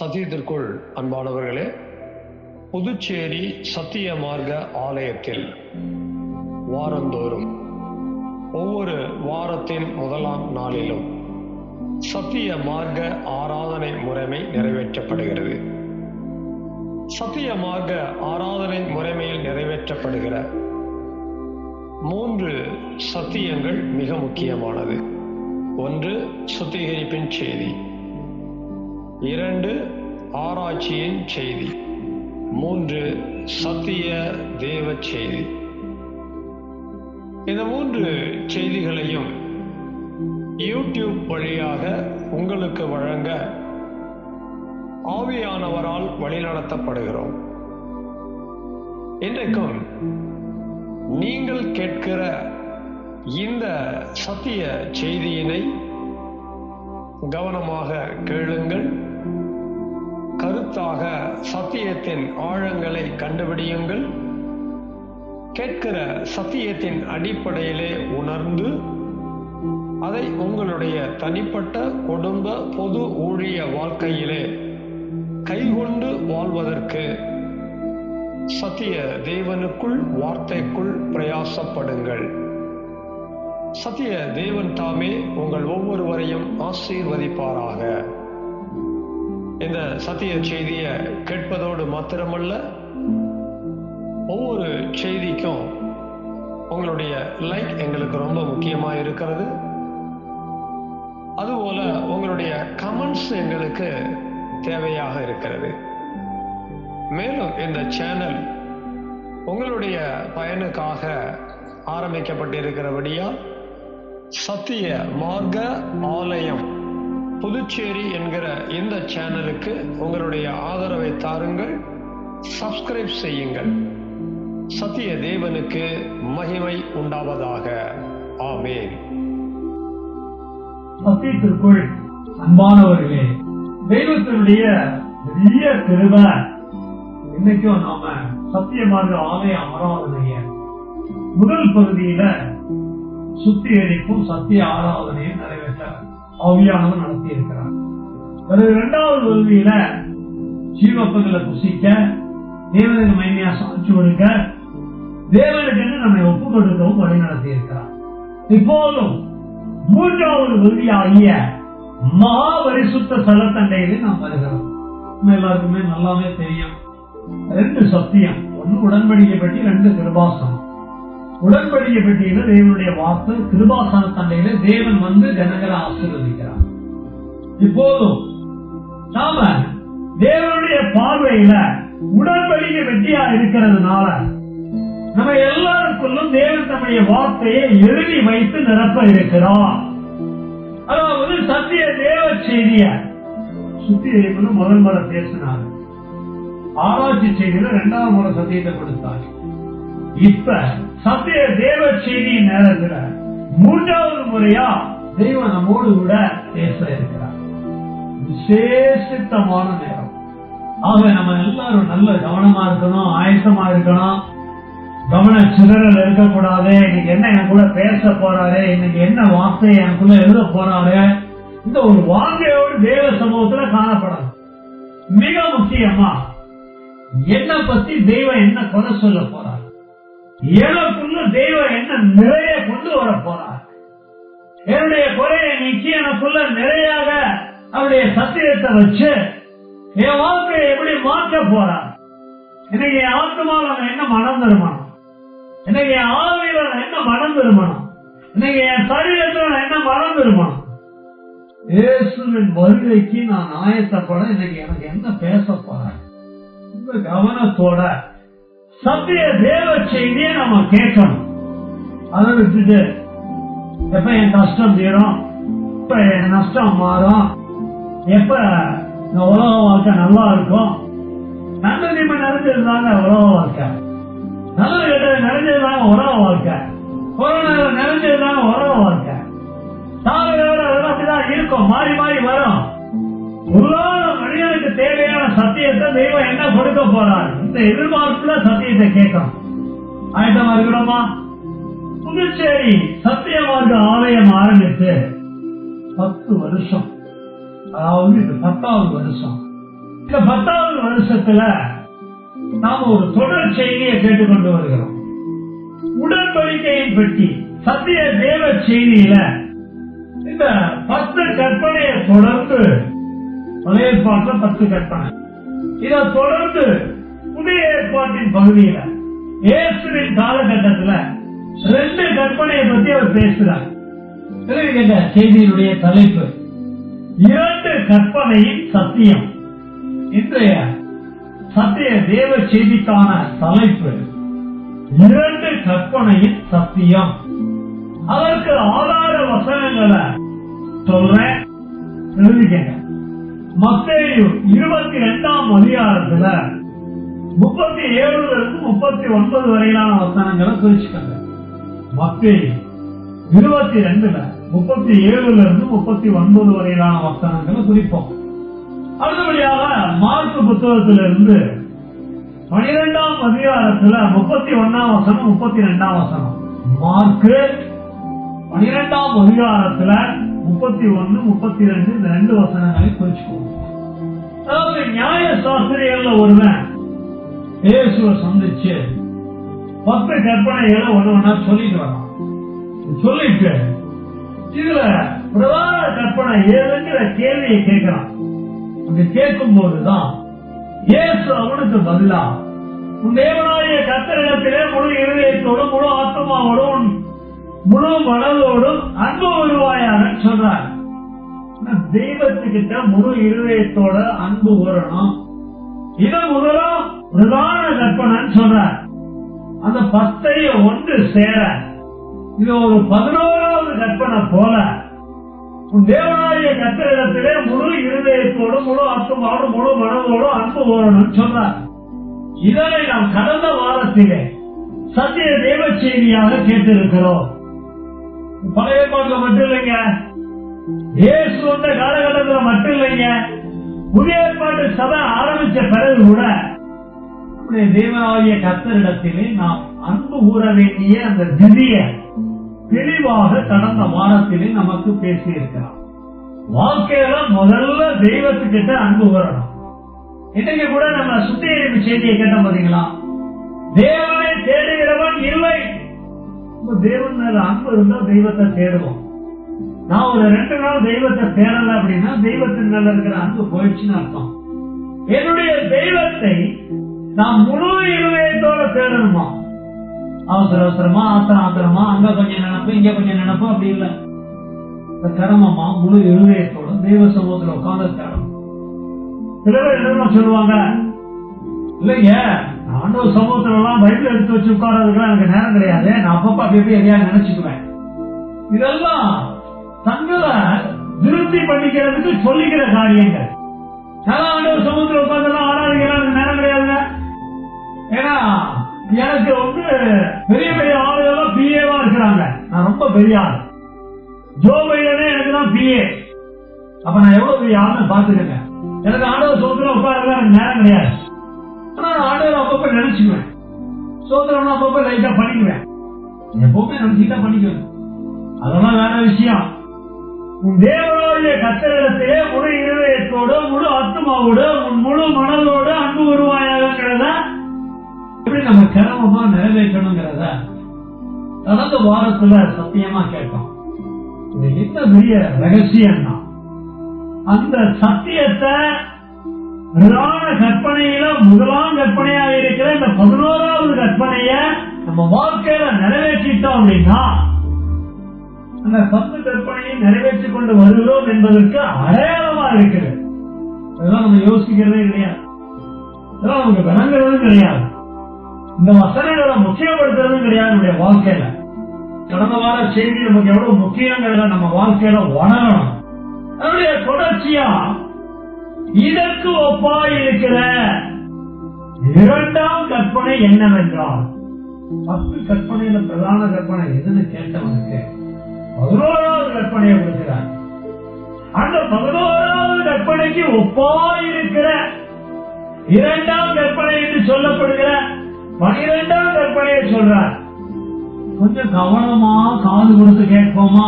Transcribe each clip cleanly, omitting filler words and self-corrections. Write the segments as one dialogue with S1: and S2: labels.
S1: சத்தியத்திற்குள் அன்பானவர்களே, புதுச்சேரி சத்திய மார்க்க ஆலயத்தில் வாரந்தோறும் ஒவ்வொரு வாரத்தின் முதலாம் நாளிலும் சத்திய மார்க்க ஆராதனை முறைமை நிறைவேற்றப்படுகிறது. சத்திய மார்க்க ஆராதனை முறைமையில் நிறைவேற்றப்படுகிற 3 சத்தியங்கள் மிக முக்கியமானது. 1, சுத்திகரிப்பின் செய்தி. 2, ஆராய்ச்சியின் செய்தி. 3, சத்திய தேவ செய்தி. இந்த 3 செய்திகளையும் யூடியூப் வழியாக உங்களுக்கு வழங்க ஆவியானவரால் வழிநடத்தப்படுகிறோம். இன்றைக்கும் நீங்கள் கேட்கிற இந்த சத்திய செய்தியினை கவனமாக கேளுங்கள். கருத்தாக சத்தியத்தின் ஆழங்களை கண்டுபிடியுங்கள். கேட்கிற சத்தியத்தின் அடிப்படையிலே உணர்ந்து அதை உங்களுடைய தனிப்பட்ட குடும்ப பொது ஊழிய வாழ்க்கையிலே கைகொண்டு வாழ்வதற்கு சத்திய தேவனுக்குள் வார்த்தைக்குள் பிரயாசப்படுங்கள். சத்திய தேவன் தாமே உங்கள் ஒவ்வொருவரையும் ஆசீர்வதிப்பாராக. இந்த சத்திய செய்தியை கேட்பதோடு மாத்திரமல்ல, ஒவ்வொரு செய்திக்கும் உங்களுடைய லைக் எங்களுக்கு ரொம்ப முக்கியமாக இருக்கிறது. அதுபோல உங்களுடைய கமெண்ட்ஸ் எங்களுக்கு தேவையாக இருக்கிறது. மேலும் இந்த சேனல் உங்களுடைய பயனுக்காக ஆரம்பிக்கப்பட்டிருக்கிறபடியால் சத்திய மார்க்க ஆலயம் புதுச்சேரி என்கிற இந்த சேனலுக்கு உங்களுடைய ஆதரவை தாருங்கள். சப்ஸ்கிரைப் செய்யுங்கள். சத்திய தேவனுக்கு மகிமை உண்டாவதாக. ஆமென்.
S2: சத்தியத்திற்குள் அன்பானவர்களே, தெய்வத்தினுடைய பெரிய கிருபை இன்னைக்கும் நாம சத்தியமாக ஆலய ஆராதனைய முதல் பகுதியில சுத்திகரிப்பும் சத்திய ஆராதனையும் நிறைவேற்ற ஆவியானவர் நடத்தி இருக்கிறார். பிறகு 2வது பகுதியில ஜீவப்பங்களை புசிக்க, தேவனுக்கு மகிமையா சாட்சி கொடுக்க, தேவனுக்கு நம்மை ஒப்பு கொடுக்கவும் வழி நடத்தி இருக்கிறார். இப்போதும் 3வது பகுதியாகிய மகா பரிசுத்த ஸ்தலத்தண்டையிலே நாம் வருகிறோம். எல்லாருக்குமே நல்லாவே தெரியும், 2 சத்தியம். 1 உடன்படிக்கை பெட்டி, 2 கிருபாசனம். உடன்படிக்கை பெட்டியில தேவனுடைய வாக்கு, கிருபாசன தண்டையில தேவன் வந்து ஜனங்களை ஆசீர்வதிக்கிறார். இப்போதும் நாம தேவனுடைய பார்வையில உடன்படிக்கை பெட்டியா இருக்கிறதுனால நம்ம எல்லாருக்குள்ளும் தேவன் தம்முடைய வார்த்தையை எழுதி வைத்து நிரப்ப இருக்கிறார். அதாவது சத்திய தேவ செய்திய சுத்திகரிப்பு முதல் முறை பேசினார். ஆராய்ச்சி செய்தியில 2வது முறை சத்தியத்தை கொடுத்தார். இப்ப சத்திய தேவ செய்தி நேரத்துல 3வது முறையா தெய்வம் நம்மோடு கூட பேச இருக்கிறார். விசேஷித்தமான நேரம். ஆக நம்ம எல்லாரும் நல்ல கவனமா இருக்கணும், ஆயத்தமா இருக்கணும். கவன சிதறல் இருக்கக்கூடாது. இன்னைக்கு என்ன என் கூட பேச போறாரு, இன்னைக்கு என்ன வார்த்தையை எனக்குள்ள எழுத போறாரு, இந்த ஒரு வார்த்தையோடு தேவ சமூகத்துல காணப்படாது. மிக முக்கியமா என்ன பத்தி தெய்வம் என்ன கொலை சொல்ல போறார், எனக்குள்ள தெய்வம் என்ன நிறைய கொண்டு வர போறார், என்னுடைய குறையை நீக்கி எனக்குள்ள நிறையாக அவருடைய சத்தியத்தை வச்சு என் வாழ்க்கையை எப்படி மாற்ற போறார். இன்னைக்கு என் ஆத்மாவில் என்ன மனம் திருமணம், இன்னைக்கு என் ஆவியில என்ன மனம் திருமணம், இன்னைக்கு என் சரீரத்தில் என்ன மனம் திருமணம். இயேசுவின் வருகைக்கு நான் ஆயத்தப்பட இன்னைக்கு எனக்கு என்ன பேச போறேன். இந்த கவனத்தோட சத்திய தேவ செய்தியை நம்ம கேட்கணும். அதை விட்டுட்டு எப்ப என் கஷ்டம் தீரும், எப்ப என் நஷ்டம் மாறும், எப்ப இந்த உலக வாழ்க்கை நல்லா இருக்கும், நல்ல நிம்ம நிறைஞ்சிருந்தாங்க உலக வாழ்க்கை, நல்ல கெட்டது நிறைஞ்சதுதாங்க உலக வாழ்க்கை, கொரோனா நிறைஞ்சதுதாங்க உலக வாழ்க்கை, சாலையோட அப்படிதான் இருக்கும், மாறி மாறி வரும். உள்ளான மனிதனுக்கு தேவையான சத்தியத்தை தெய்வம் என்ன கொடுக்க போறார், இந்த எதிர்பார்ப்புல சத்தியத்தை கேட்கணும். ஆயத்தமா இருக்கிறோமா? புதுச்சேரி சத்தியமார்க்க ஆலயம் ஆரம்பித்து 10 வருஷம், அதாவது இது 10வது வருஷம். இந்த 10வது வருஷத்துல நாம ஒரு தொடர் செய்தியை கேட்டுக்கொண்டு வருகிறோம். உடன்படிக்கையின் பெட்டி சத்திய தேவ செய்தியில இந்த 10 கற்பனையை தொடர்ந்து, பழைய ஏற்பாட்டுல 10 கற்பனை, இதை தொடர்ந்து புதிய ஏற்பாட்டின் பகுதியில இயேசுவின் காலகட்டத்துல 2 கற்பனையை பத்தி அவர் பேசுறார். செய்தியினுடைய தலைப்பு 2 கற்பனையின் சத்தியம். இன்றைய சத்திய தேவ செய்திக்கான தலைப்பு 2 கற்பனையின் சத்தியம். அதற்கு ஆதார வசனங்களை சொல்றேன், எழுதிக்கங்க. மத்தேயு 22ஆம் அதிகாரத்துல 37 இருந்து 39 வரையிலான வசனங்களை குறிச்சுக்கங்க. மத்தேயு 22ல 37 இருந்து 39 வரையிலான வசனங்களை குறிப்போம். அடுத்தபடியாக மார்க் புத்தகத்திலிருந்து 12ஆம் அதிகாரத்துல 31ஆம் வசனம் 32ஆம் வசனம். மார்க் 12ஆம் அதிகாரத்துல 31, 32 இந்த 2 வசனங்களை குறிச்சுக்கோங்க. அதாவது நியாய சாஸ்திரிகள்ல ஒருவன் இயேசுவை சந்திச்சு 10 கற்பனைகளை ஒண்ணு சொல்லிட்டு வரான். சொல்லிட்டு இதுல பிரதான கற்பனை ஏதுங்கிற கேள்வியை கேட்கிறான். அப்படி கேட்கும் போதுதான் இயேசு அவனுக்கு பதிலா, உன் தேவனாகிய கர்த்தரிடத்திலே முழு இருதயத்தோடும் முழு ஆத்மாவோடும் முழு மனதோடும் அன்பு வருவாயாக சொல்றார். தெய்வத்துக்கிட்ட முழு இருதயத்தோட அன்பு வரணும். இது முதலாம் பிரதான கற்பனைன்னு சொல்றார். அந்த 10 ஒன்று சேர இது ஒரு 11வது கற்பனை போல, உன் தேவனாகிய கர்த்தரிடத்திலே முழு இருதயத்தோடும் முழு ஆத்மாவோடும் முழு மனதோடும் அன்பு வரணும்னு சொல்றார். இதனை நாம் கடந்த வாரத்திலே சத்திய தேவ செய்தியாக கேட்டிருக்கிறோம். பழைய ஏற்பாட்டுல மட்டும் இல்லைங்க, இயேசு வந்த காலகட்டத்தில் மட்டும் இல்லைங்க, புதிய ஏற்பாட்டு சபை ஆரம்பிச்ச பிறகு கூட நம்முடைய தேவனாகிய கர்த்தரிடத்திலே நாம் அன்பு கூற வேண்டிய அந்த விதிய தெளிவாக கடந்த வாரத்திலே நமக்கு பேசி இருக்கிறார். வாழ்க்கையில முதல்ல தெய்வத்துக்கிட்ட அன்பு கூறணும். இன்னைக்கு கூட நம்ம சுத்திகரிப்பு செய்தியை கேட்டோம் பாத்தீங்களா, தேவனை தேடுகிறவன் இல்லை. தேவன் மேல அன்பு இருந்தா தெய்வத்தை தேடுவோம். நான் ஒரு 2 நாள் தெய்வத்தை தேடல அப்படின்னா தெய்வத்தின் மேல இருக்கிற அன்பு போயிடுச்சுன்னு அர்த்தம். என்னுடைய தெய்வத்தை நான் முழு இருதயத்தோட தேடணுமா? அவசர அவசரமா ஆத்திரமா அங்க கொஞ்சம் நினைப்பு இங்க கொஞ்சம் நினைப்பு அப்படி இல்ல. கடமமா முழு இருதயத்தோட தெய்வ சமூகத்துல உட்கார்ந்து தேடணும். சில பேர் என்ன சொல்லுவாங்க, இல்லைங்க ஆண்டவர் சமூகத்துல எல்லாம் பைபிள் எடுத்து வச்சு உட்கார்றதுக்குலாம் எனக்கு நேரம் கிடையாது, நான் அப்பப்ப அப்படி எதையா நினைச்சுக்குவேன். இதெல்லாம் தங்களை திருப்தி பண்ணிக்கிறதுக்கு சொல்லிக்கிற காரியங்கள். ஆண்டவர் சமூகத்துல உட்கார்ந்து ஆராதிக்கிறாங்க நேரம் கிடையாதுங்க. ஏன்னா எனக்கு பெரிய பெரிய ஆளுகள் பிஏவா இருக்கிறாங்க, நான் ரொம்ப பெரிய ஆள். ஜோ பைடனே எனக்கு தான் பிஏ. அப்ப நான் எவ்வளவு பெரிய ஆளுன்னு பாத்துக்கங்க. எனக்கு ஆண்டவர் சோதனை உட்கார்றது எனக்கு நேரம் கிடையாது. ஆனா ஆண்டவர் அப்பப்ப நினைச்சுக்குவேன், சோதனை அப்பப்ப லைட்டா பண்ணிக்குவேன், எப்பவுமே நினைச்சுட்டா பண்ணிக்குவேன். அதெல்லாம் வேற விஷயம். உன் தேவனாகிய கர்த்தரிடத்திலே முழு இருதயத்தோடு முழு ஆத்மாவோடு முழு மனதோடு அன்பு வருவாயாங்கிறத எப்படி நம்ம கிரமமா நிறைவேற்றணுங்கிறத கடந்த வாரத்துல சத்தியமா கேட்டோம். இது என்ன பெரிய ரகசியம்னா, அந்த சத்தியத்தை பிரதான கற்பனையில முதலாம் கற்பனையாக இருக்கிற இந்த 11வது கற்பனைய நம்ம வாழ்க்கையில நிறைவேற்றிட்டோம் அப்படின்னா அந்த 10 கற்பனையை நிறைவேற்றிக் கொண்டு வருகிறோம் என்பதற்கு அடையாளமா இருக்குது. அதெல்லாம் நம்ம யோசிக்கிறதே கிடையாது, அதெல்லாம் நமக்கு விளங்குறதும் கிடையாது, இந்த வசனங்களை முக்கியப்படுத்துறதும் கிடையாது நம்முடைய வாழ்க்கையில. கடந்த வார செய்தி நமக்கு எவ்வளவு முக்கியங்கிறத நம்ம வாழ்க்கையில உணரணும். அதனுடைய தொடர்ச்சியா இதற்கு ஒப்பாய் இருக்கிற 2ஆம் கற்பனை என்னவென்றால், 10 கற்பனையில பிரதான கற்பனை எதுன்னு கேட்டவனுக்கு 11வது கற்பனையை கொடுக்கிறார். அந்த 11வது கற்பனைக்கு ஒப்பாய் இருக்கிற 2ஆம் கற்பனை என்று சொல்லப்படுகிற 12ஆம் கற்பனையை சொல்றார். கொஞ்சம் கவனமா காது கொடுத்து கேட்போமா?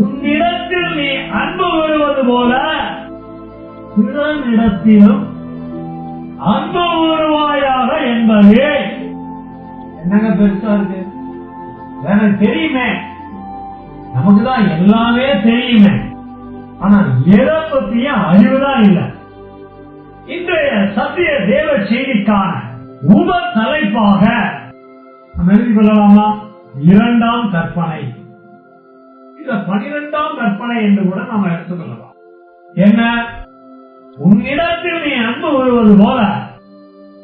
S2: உன்னிடத்தில் நீ அன்பு வருவது போல பிறனிடத்திலும் அன்பு உருவாயாக என்பது என்னங்க பெருசா இருக்கு? எனக்கு தெரியுமே, நமக்குதான் எல்லாமே தெரியுமே, ஆனா எதை பத்தியும் அறிவுதான் இல்லை. இன்றைய சத்திய தேவ செய்திக்கான உப தலைப்பாக நம்ம எழுதி கொள்ளலாமா? 2ஆம் கற்பனை. இந்த 12ஆம் கற்பனை என்று கூட நம்ம எடுத்துக்கொள்ளலாம். என்ன? உன்னிடத்தில் நீ அன்பு உருவது போல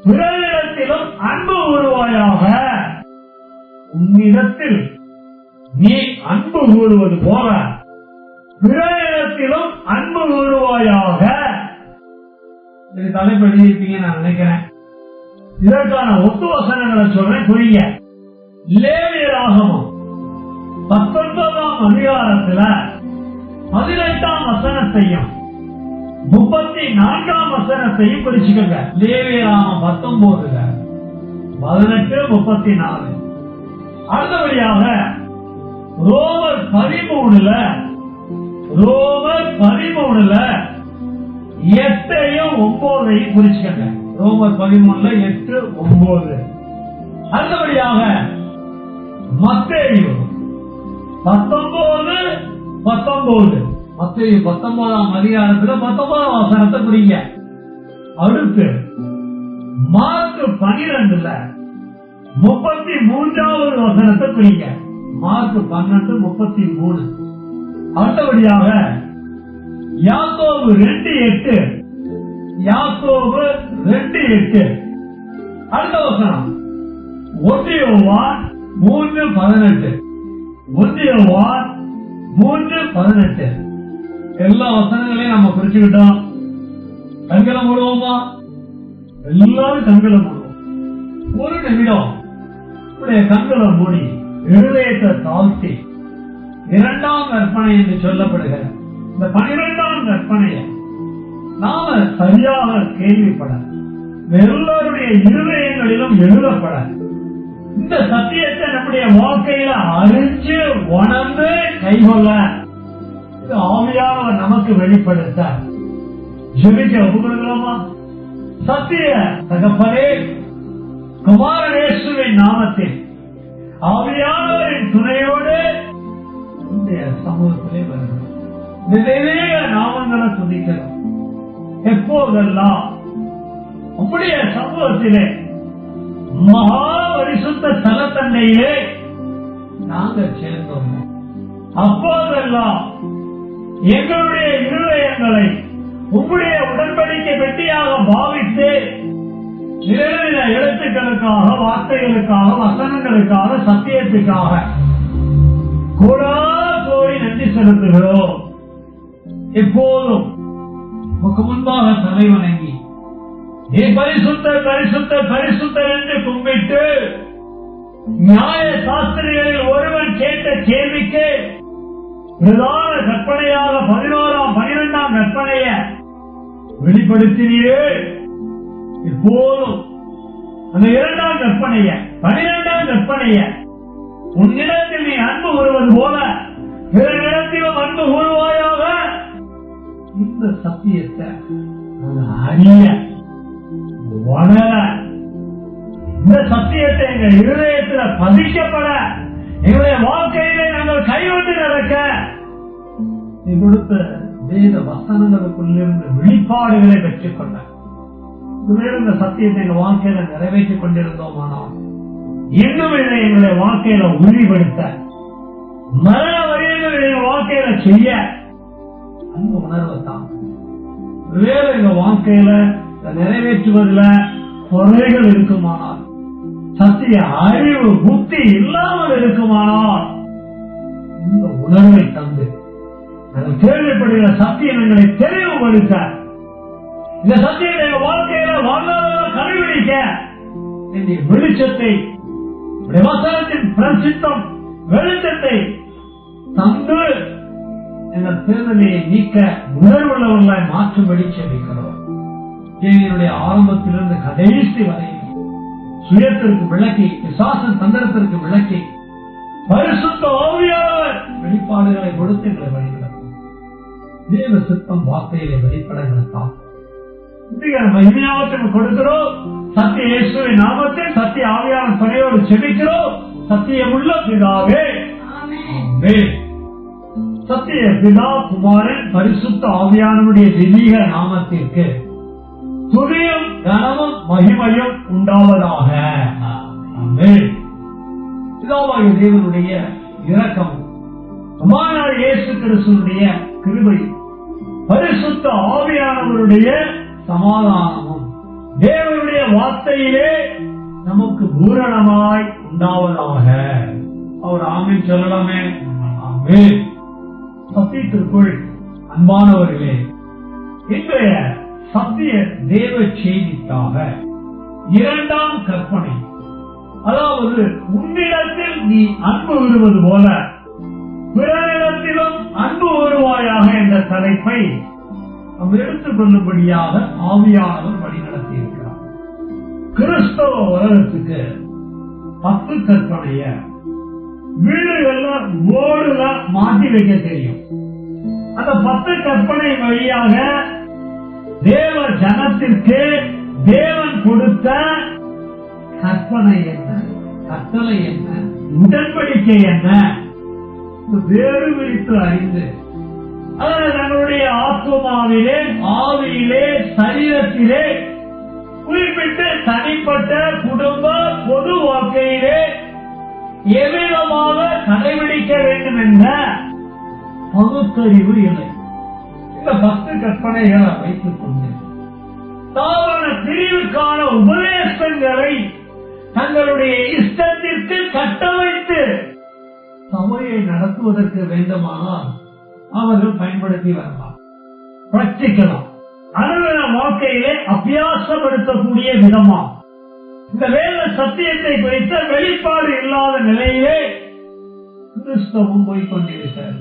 S2: பிறரிடத்திலும் அன்பு உருவாயாக. உன்னிடத்தில் நீ அன்பு கூறுவது போல பிறரிடத்திலும் அன்பு கூறுவாயாக. இது தலைப்பு எழுதியிருப்பீங்க நான் நினைக்கிறேன். இதற்கான ஒத்து வசனங்களை சொல்றேன், புரிய. லேவியராகமம் 19ஆம் அதிகாரத்துல 18ஆம் வசனத்தையும் 34ஆம் வசனத்தையும் பிரிச்சுக்கோங்க. லேவியராகமம் 19ல 18, 34. அடுத்தபடியாக ரோமர் 13ல 8ஐயும் 9ஐயும் குறிச்சுக்கங்க. ரோமர் 13ல 8, 9. அடுத்தபடியாக மத்தேயு 19, 19. மத்தேயு 19ஆம் அதிகாரத்துல 19ஆம் வசனத்தை குறிங்க. அடுத்து மார்க் 12ல 33வது வசனத்தை குறிங்க. மார்க் 12, 33. அடுத்தபடியாக யாக்கோபு 2:8. யாக்கோபு 2:8. அடுத்த வசனம் 1 யோவான் 3:18. 1 யோவான் 3:18. எல்லா வசனங்களையும் நம்ம குறிச்சுக்கிட்டோம். கண்களை மூடுவோமா? எல்லாரும் கண்களை மூடுவோம். ஒரு நிமிடம் கண்களை மூடி இருதயத்தை தாழ்த்தி 2ஆம் கற்பனை என்று சொல்லப்படுகிற இந்த 12ஆம் கற்பனையை நாம சரியாக கேள்விப்பட, எல்லாருடைய இருதயங்களிலும் எழுதப்பட, இந்த சத்தியத்தை நம்முடைய வாழ்க்கையில அறிஞ்சு உணர்ந்து கைகொள்ள ஆவியானவர் நமக்கு வெளிப்படுத்த ஜெபிக்க ஒப்புக்கொள்கிறோமா? சத்திய தகப்பனே, குமாரேசுவின் நாமத்தில் ஆவியானவரின் துணையோடு இந்த சமூகத்திலே வருகிறோம். நிறைய நாமங்களை துதிக்கிறோம். எப்போதெல்லாம் உம்முடைய சமூகத்திலே மகா பரிசுத்த ஸ்தலத்தண்டையிலே நாங்கள் சேர்ந்தோம். அப்போதெல்லாம் எங்களுடைய இருதயங்களை உம்முடைய உடன்படிக்கை பெட்டியாக பாவித்து நிறைவேற எழுத்துக்களுக்காக, வார்த்தைகளுக்காக, வசனங்களுக்காக, சத்தியத்துக்காக கோடி நன்றி செலுத்துகிறோம். எப்போதும் உமக்கு முன்பாக தலை வணங்கி நீ பரிசுத்தர் பரிசுத்தர் பரிசுத்தர் என்று கும்பிட்டு நியாய சாஸ்திரிகளில் ஒருவன் கேட்ட கேள்விக்கு பிரதான கற்பனையாக 11ஆம் 12ஆம் கற்பனைய வெளிப்படுத்தினீரே. இப்போதும் அந்த 2ஆம் கற்பனைய 12ஆம் கற்பனைய உன்னிடத்தில் நீ அன்பு கூறுவது போல பிறரிடத்திலும் அன்பு கூறுவாயாக. இந்த சத்தியத்தை அறிய வளர, இந்த சத்தியத்தை எங்க இருதயத்தில் பதிக்கப்பட, எங்களுடைய வாழ்க்கையிலே நாங்கள் கைவிட்டு நடக்க நீ கொடுத்த வேத வசனங்களுக்குள்ளிருந்து வெளிப்பாடுகளை பெற்றுக் கொள்ள இந்த சத்தியத்தை எங்க வாழ்க்கையில நிறைவேற்றிக் கொண்டிருந்தோமானால் இன்னும் இதை எங்களுடைய வாழ்க்கையில உறுதிப்படுத்த, மரண வரையில் எங்க வாழ்க்கையில செய்ய அந்த உணர்வை தான் வேறு எங்க வாழ்க்கையில நிறைவேற்றுவதில் குறைகள் இருக்குமானால், சத்திய அறிவு புத்தி இல்லாமல் இருக்குமானால் இந்த உணர்வை தந்து நாங்கள் கேள்விப்படுகிற சத்தியம் எங்களை தெளிவுபடுத்த, இந்த சத்தியத்தை எங்க வாழ்க்கையில வாழ்நாள கடைபிடிக்க இந்த வெளிச்சத்தை, வசனத்தின் பிரசித்தம் வெளிச்சத்தை தந்து எங்கள் தேர்தலையை நீக்க உணர்வுள்ளவர்களாய் மாற்றும்படி செபிக்கிறோம். தேவியனுடைய ஆரம்பத்திலிருந்து கடைசி வரை சுயத்திற்கு விளக்கி, பிசாசன் தந்திரத்திற்கு விளக்கி, பரிசுத்த ஆவியானவர் வெளிப்பாடுகளை கொடுத்து எங்களை வழிநடத்தும். தேவ சித்தம் வார்த்தையிலே வெளிப்படத்தான் மகிமையாவத்தை கொடுக்கிறோம். சத்திய இயேசுவின் நாமத்தில் சத்திய ஆவியான துணையோடு செபிக்கிறோம். சத்தியமுள்ள பிதாவே, சத்திய பிதா குமாரன் பரிசுத்த ஆவியானவருடைய தெய்வீக நாமத்திற்கு துதியும் கனமும் மகிமையும் உண்டாவதாக. பிதாவாகிய தேவனுடைய இரக்கமும் குமாரனாகிய இயேசு கிறிஸ்துவினுடைய கிருபையும் பரிசுத்த ஆவியானவருடைய சமாதானமும் தேவனுடைய வார்த்தையிலே நமக்கு பூரணமாய் உண்டாவதாக. அவர் ஆமென் சொல்லலாமே. ஆமென். சத்தியத்திற்குள் அன்பானவர்களே, இன்றைய சத்திய தேவ செய்திக்காக இரண்டாம் கற்பனை, அதாவது உன்னிடத்தில் நீ அன்பு விடுவது போல பிறரிடத்திலும் அன்பு வருவாயாக என்ற தலைப்பை நாம் எடுத்துக் கொள்ளும்படியாக ஆவியானவர் வழிநடத்தி இருக்கிறார். கிறிஸ்தவ உலகத்துக்கு 10 கற்பனைய வீடுகள்ல ஓடுல மாட்டி வைக்க தெரியும். அந்த 10 கற்பனை வழியாக தேவ ஜனத்திற்கு தேவன் கொடுத்த கற்பனை என்ன, கட்டளை என்ன, உடன்படிக்கை என்ன வேறு விழித்து அறிந்து அதாவது தங்களுடைய ஆத்மாவிலே, ஆவியிலே, சரீரத்திலே, குறிப்பிட்ட தனிப்பட்ட குடும்ப பொது வாழ்க்கையிலே எவ்விதமாக கடைபிடிக்க வேண்டும் என்ற பகுத்தறிவு இல்லை. இந்த 10 கற்பனைகளை வைத்துக் கொண்டு தாவர பிரிவுக்கான உபதேசங்களை தங்களுடைய இஷ்டத்திற்கு கட்டமைத்து சபையை நடத்துவதற்கு வேண்டுமானால் அவர்கள் பயன்படுத்தி வரலாம், பிரச்சிக்கலாம். அனுதின வாழ்க்கையிலே அபியாசப்படுத்தக்கூடிய விதமா இந்த வேத சத்தியத்தை குறித்த வெளிப்பாடு இல்லாத நிலையிலே கிறிஸ்தவம் போய்கொண்டிருக்கிறது.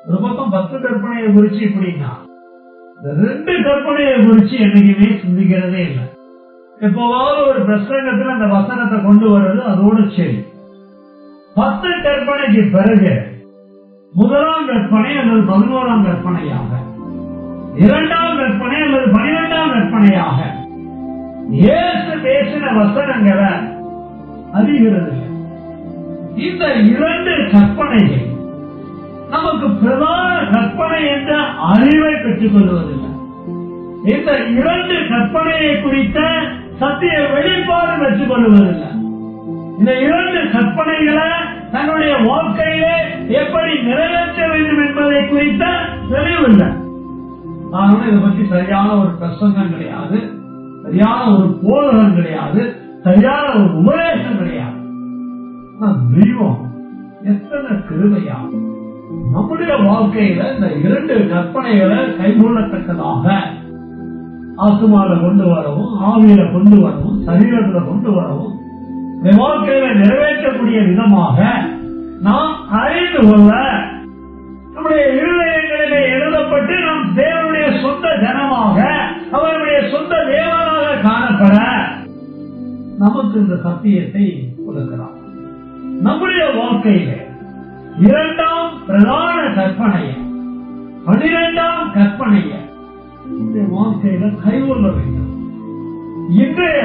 S2: ஒரு பக்கம் 10 கற்பனையை குறிச்சு இப்படின்னா, இந்த 2 கற்பனையை குறிச்சு என்னைக்குமே சிந்திக்கிறதே இல்லை. எப்பவாவது ஒரு பிரசங்கத்தில் அந்த வசனத்தை கொண்டு வர்றது அதோடு சரி. 10 கற்பனைக்கு பிறகு முதலாம் கற்பனை அல்லது 11ஆம் கற்பனையாக, 2ஆம் கற்பனை அல்லது 12ஆம் கற்பனையாக இயேசு பேசின வசனங்களை அறிகிறது. இந்த 2 கற்பனைகள் நமக்கு பிரதான கற்பனை என்ற அறிவை பெற்றுக் கொள்வதில்லை. இந்த 2 கற்பனையை குறித்த சத்திய வெளிப்பாடு பெற்றுக் கொள்வதில்லை. இந்த 2 கற்பனைகளை தன்னுடைய வாழ்க்கையிலே எப்படி நிறைவேற்ற வேண்டும் என்பதை குறித்த தெளிவில்லை. ஆனால் இதை பற்றி சரியான ஒரு பிரசங்கம் கிடையாது, சரியான ஒரு போதகம் கிடையாது, சரியான ஒரு உபதேசம் கிடையாது. தெய்வம் எத்தனை கிருபையா நம்முடைய வாழ்க்கையில இந்த 2 கற்பனைகளை கைகொள்ளத்தக்கதாக ஆத்துமால கொண்டு வரவும், ஆவியில கொண்டு வரவும், சரீரத்துல கொண்டு வரவும், வாழ்க்கையில நிறைவேற்றக்கூடிய விதமாக நாம் அறிந்து கொள்ள நம்முடைய இருதயங்களிலே எழுதப்பட்டு நாம் தேவனுடைய சொந்த ஜனமாக, அவருடைய சொந்த தேவனாக காணப்பட நமக்கு இந்த சத்தியத்தை கொடுக்கிறார். நம்முடைய வாழ்க்கையில 2ஆம் பிரதான கற்பனைய, 12ஆம் கற்பனைய வாழ்க்கையில கைகொள்ள வேண்டும். இன்றைய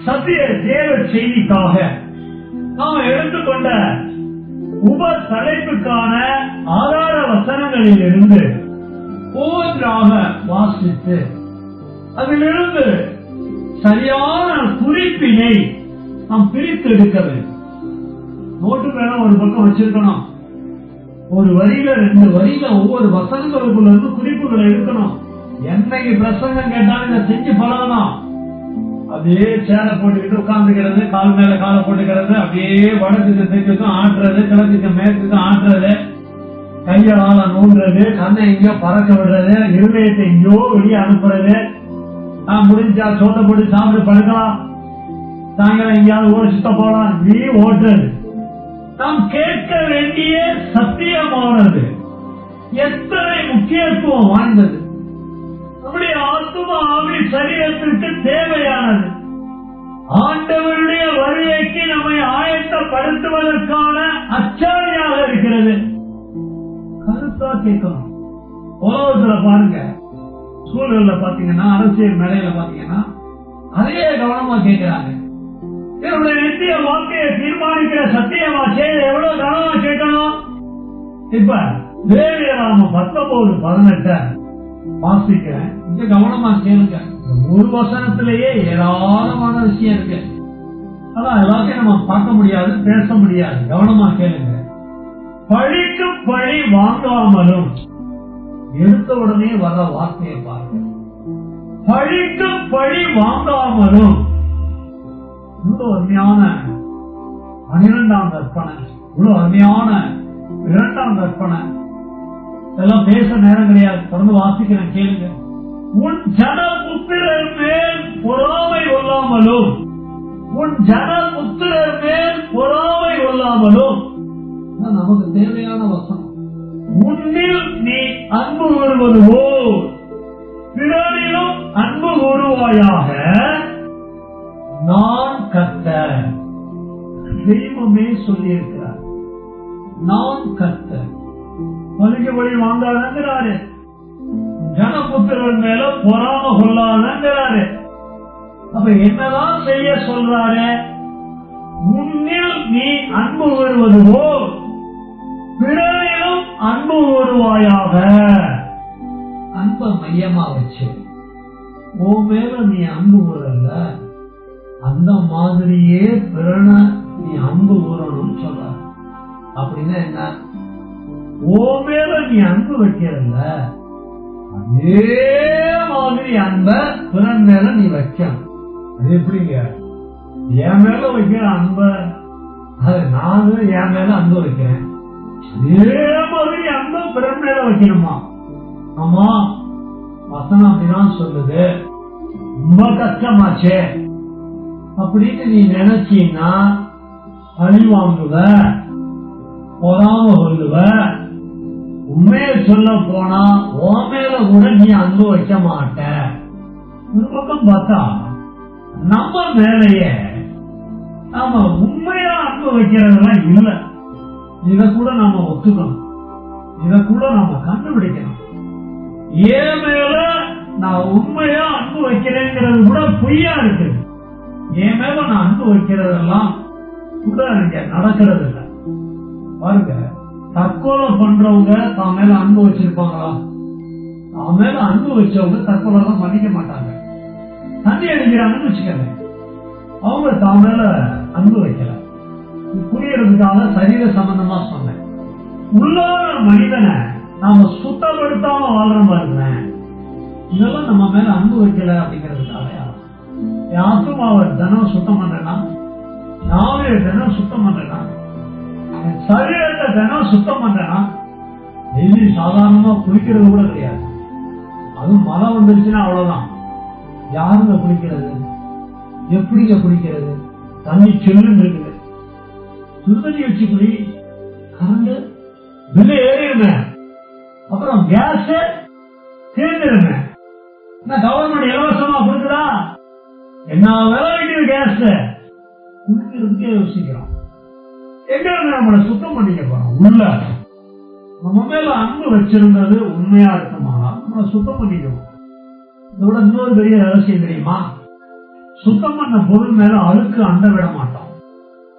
S2: சத்திய தேவ செய்திக்காக நாம் எடுத்துக்கொண்ட உப தலைப்புக்கான ஆதார வசனங்களில் இருந்து ஒவ்வொன்றாக வாசித்து அதிலிருந்து சரியான குறிப்பினை நாம் பிரித்து எடுக்க வேண்டும். நோட்டு மேல ஒரு பக்கம் வச்சிருக்கணும். ஒரு வரியில 2 வரியில ஒவ்வொரு வசனங்களுக்குள்ள இருந்து குறிப்புகளை எடுக்கணும். என்னைக்கு பிரசங்கம் கேட்டாலும் இதை செஞ்சு பழகணும். அப்படியே சேரை போட்டுக்கிட்டு உட்கார்ந்துக்கிறது, கால் மேல காலை போட்டுக்கிறது, அப்படியே வடக்குக்கு தெற்குக்கும் ஆட்டுறது, கிழக்குக்கு மேற்குக்கும் ஆட்டுறது, கையால நோண்டுறது, கண்ணை எங்கேயோ பறக்க விடுறது, இருதயத்தை எங்கேயோ வெளியே அனுப்புறது, முடிஞ்சா சோத்தை போட்டு சாப்பிட்டு படுக்கலாம், சாயங்காலம் எங்கேயாவது ஊரை சுத்த போலாம், நீ ஓட்டுறது. நாம் கேட்க வேண்டிய சத்தியமானது எத்தனை முக்கியத்துவம் வாய்ந்தது, நம்முடைய ஆத்தும ஆவி சரீரத்திற்கு தேவையானது, ஆண்டவருடைய வருகைக்கு நம்மை ஆயத்தப்படுத்துவதற்கான அச்சாரியாக இருக்கிறது. கருத்தா கேட்கணும். உலகத்துல பாருங்க, ஸ்கூல்கள்ல பாத்தீங்கன்னா, அரசியல் மேடையில பாத்தீங்கன்னா அதையே கவனமா கேட்கிறாங்க. என்னுடைய நித்திய வாழ்க்கையை தீர்மானிக்கிற சத்தியமாச்சே, எவ்வளவு கவனமா கேட்கணும். இப்ப லேவியராகமம் 19:18 வாசிக்கிறேன். இங்க கவனமா கேளுங்க. ஒரு வசனத்திலேயே ஏராளமான விஷயம் இருக்கு. அதான் எல்லாத்தையும் நம்ம பார்க்க முடியாது, பேச முடியாது. கவனமா கேளுங்க. பழிக்கு பழி வாங்காமலும், எடுத்த உடனே வர்ற வார்த்தையை பாருங்க. பழிக்கு பழி வாங்காமலும், இவ்வளவு அருமையான 12ஆம் கற்பனை, இவ்வளவு அருமையான 2ஆம் கற்பனை. இதெல்லாம் பேச நேரம் கிடையாது, தொடர்ந்து வாசிக்கிறேன் கேளுங்க. உன் ஜன புத்திரர் மேல் பொறாமை கொள்ளாமலும், உன் ஜன புத்திரர் மேல் பொறாமை கொள்ளாமலும், நமக்கு தேவையான வசனம். உன்னில் நீ அன்பு கூறுவது போல் பிறரிலும் அன்பு கூறுவாயாக, நான் கர்த்தர். தெய்வமே சொல்லி இருக்கிறார், நான் கர்த்தர். பலிக்கு பலி வாங்காதங்கிறாரு, ஜனபுத்திரன் மேல பொறாம கொள்ளாதங்கிறாரு. அப்ப என்னதான் செய்ய சொல்றாரு? உன்னில் நீ அன்பு கூறுவது போல் பிறரிலும் அன்பு கூறுவாயாக. அன்பை மையமா வச்சு, ஓ மேல நீ அன்பு கூறல, அந்த மாதிரியே பிறனை நீ அன்பு கூறணும்னு சொல்ற. அப்படின்னா என்ன? ஓ மேல நீ அன்பு வைக்கிறல்ல, அதே மாதிரி அன்ப பிறன் மேல நீ வைக்கணும். அது எப்படிங்க? என் மேல வைக்கிற அன்ப நானும் என் மேல அன்பு வைக்கிறேன், அதே மாதிரி அன்ப பிறன் மேல வைக்கணுமா? ஆமா, வசனம் அப்படிதான் சொல்லுது. ரொம்ப கஷ்டமாச்சே அப்படின்னு நீ நினைச்சீன்னா பழி வாங்குவ, பொறாம கொள்ளுவ. உண்மையை சொல்ல போனா உன் மேல கூட நீ அன்பு வைக்க மாட்ட. ஒரு பக்கம் பார்த்தா நம்ம மேலேயே நாம உண்மையா அன்பு வைக்கிறதெல்லாம் இல்லை. இத கூட நாம ஒத்துக்கணும், இத கூட நாம கண்டுபிடிக்கணும். ஏன் மேல நான் உண்மையா அன்பு வைக்கிறேங்கிறது கூட பொய்யா இருக்கு. என் மேல நான் அன்பு வைக்கிறதெல்லாம் கூட எனக்கு நடக்கிறது இல்லை. பாருங்க, தற்கொலை பண்றவங்க தான் மேல அன்பு வச்சிருப்பாங்களா? தான் மேல அன்பு வச்சவங்க தற்கொலை எல்லாம் மன்னிக்க மாட்டாங்க. தண்ணி அடிக்கிறாங்கன்னு வச்சுக்கல, அவங்க தான் மேல அன்பு வைக்கல. புரியறதுக்காக சரீர சம்பந்தமா சொன்னேன். உள்ள மனிதனை நாம சுத்தப்படுத்தாம வாழ்ற பாருங்க, இதெல்லாம் நம்ம மேல அன்பு வைக்கல அப்படிங்கிறதுக்காக. ஆத்துமாவை தினம் சுத்தம் பண்றேன்னா, நாவே தினம் சுத்தம் பண்றேன்னா, சரீரத்தை தினம் சுத்தம் பண்றேன்னா, டெய்லி சாதாரணமா குளிக்கிறது கூட கிடையாது. அதுவும் மழை வந்துருச்சுன்னா அவ்வளவுதான். யாருங்க குளிக்கிறது? எப்படிங்க குளிக்கிறது? தண்ணி செல்லுன்னு இருக்குது, சுடுதண்ணி வச்சு குளி. கரண்ட் பில்லு ஏறிடுமே, அப்புறம் கேஸ் தீர்ந்துருமே. கவர்மெண்ட் இலவசமா கொடுக்குதா? என்ன விலை வைக்கிற கேஸ் குளிக்கிறதுக்கே யோசிக்கிறோம். எங்க நம்மளை சுத்தம் பண்ணிக்க போறோம்? உள்ள நம்ம மேல அன்பு வச்சிருந்தது உண்மையா இருக்குமானா நம்மளை சுத்தம் பண்ணிக்கணும். இதோட இன்னொரு பெரிய ரகசியம் தெரியுமா? சுத்தம் பண்ண பொருள் மேல அழுக்கு அண்ட விட மாட்டோம்.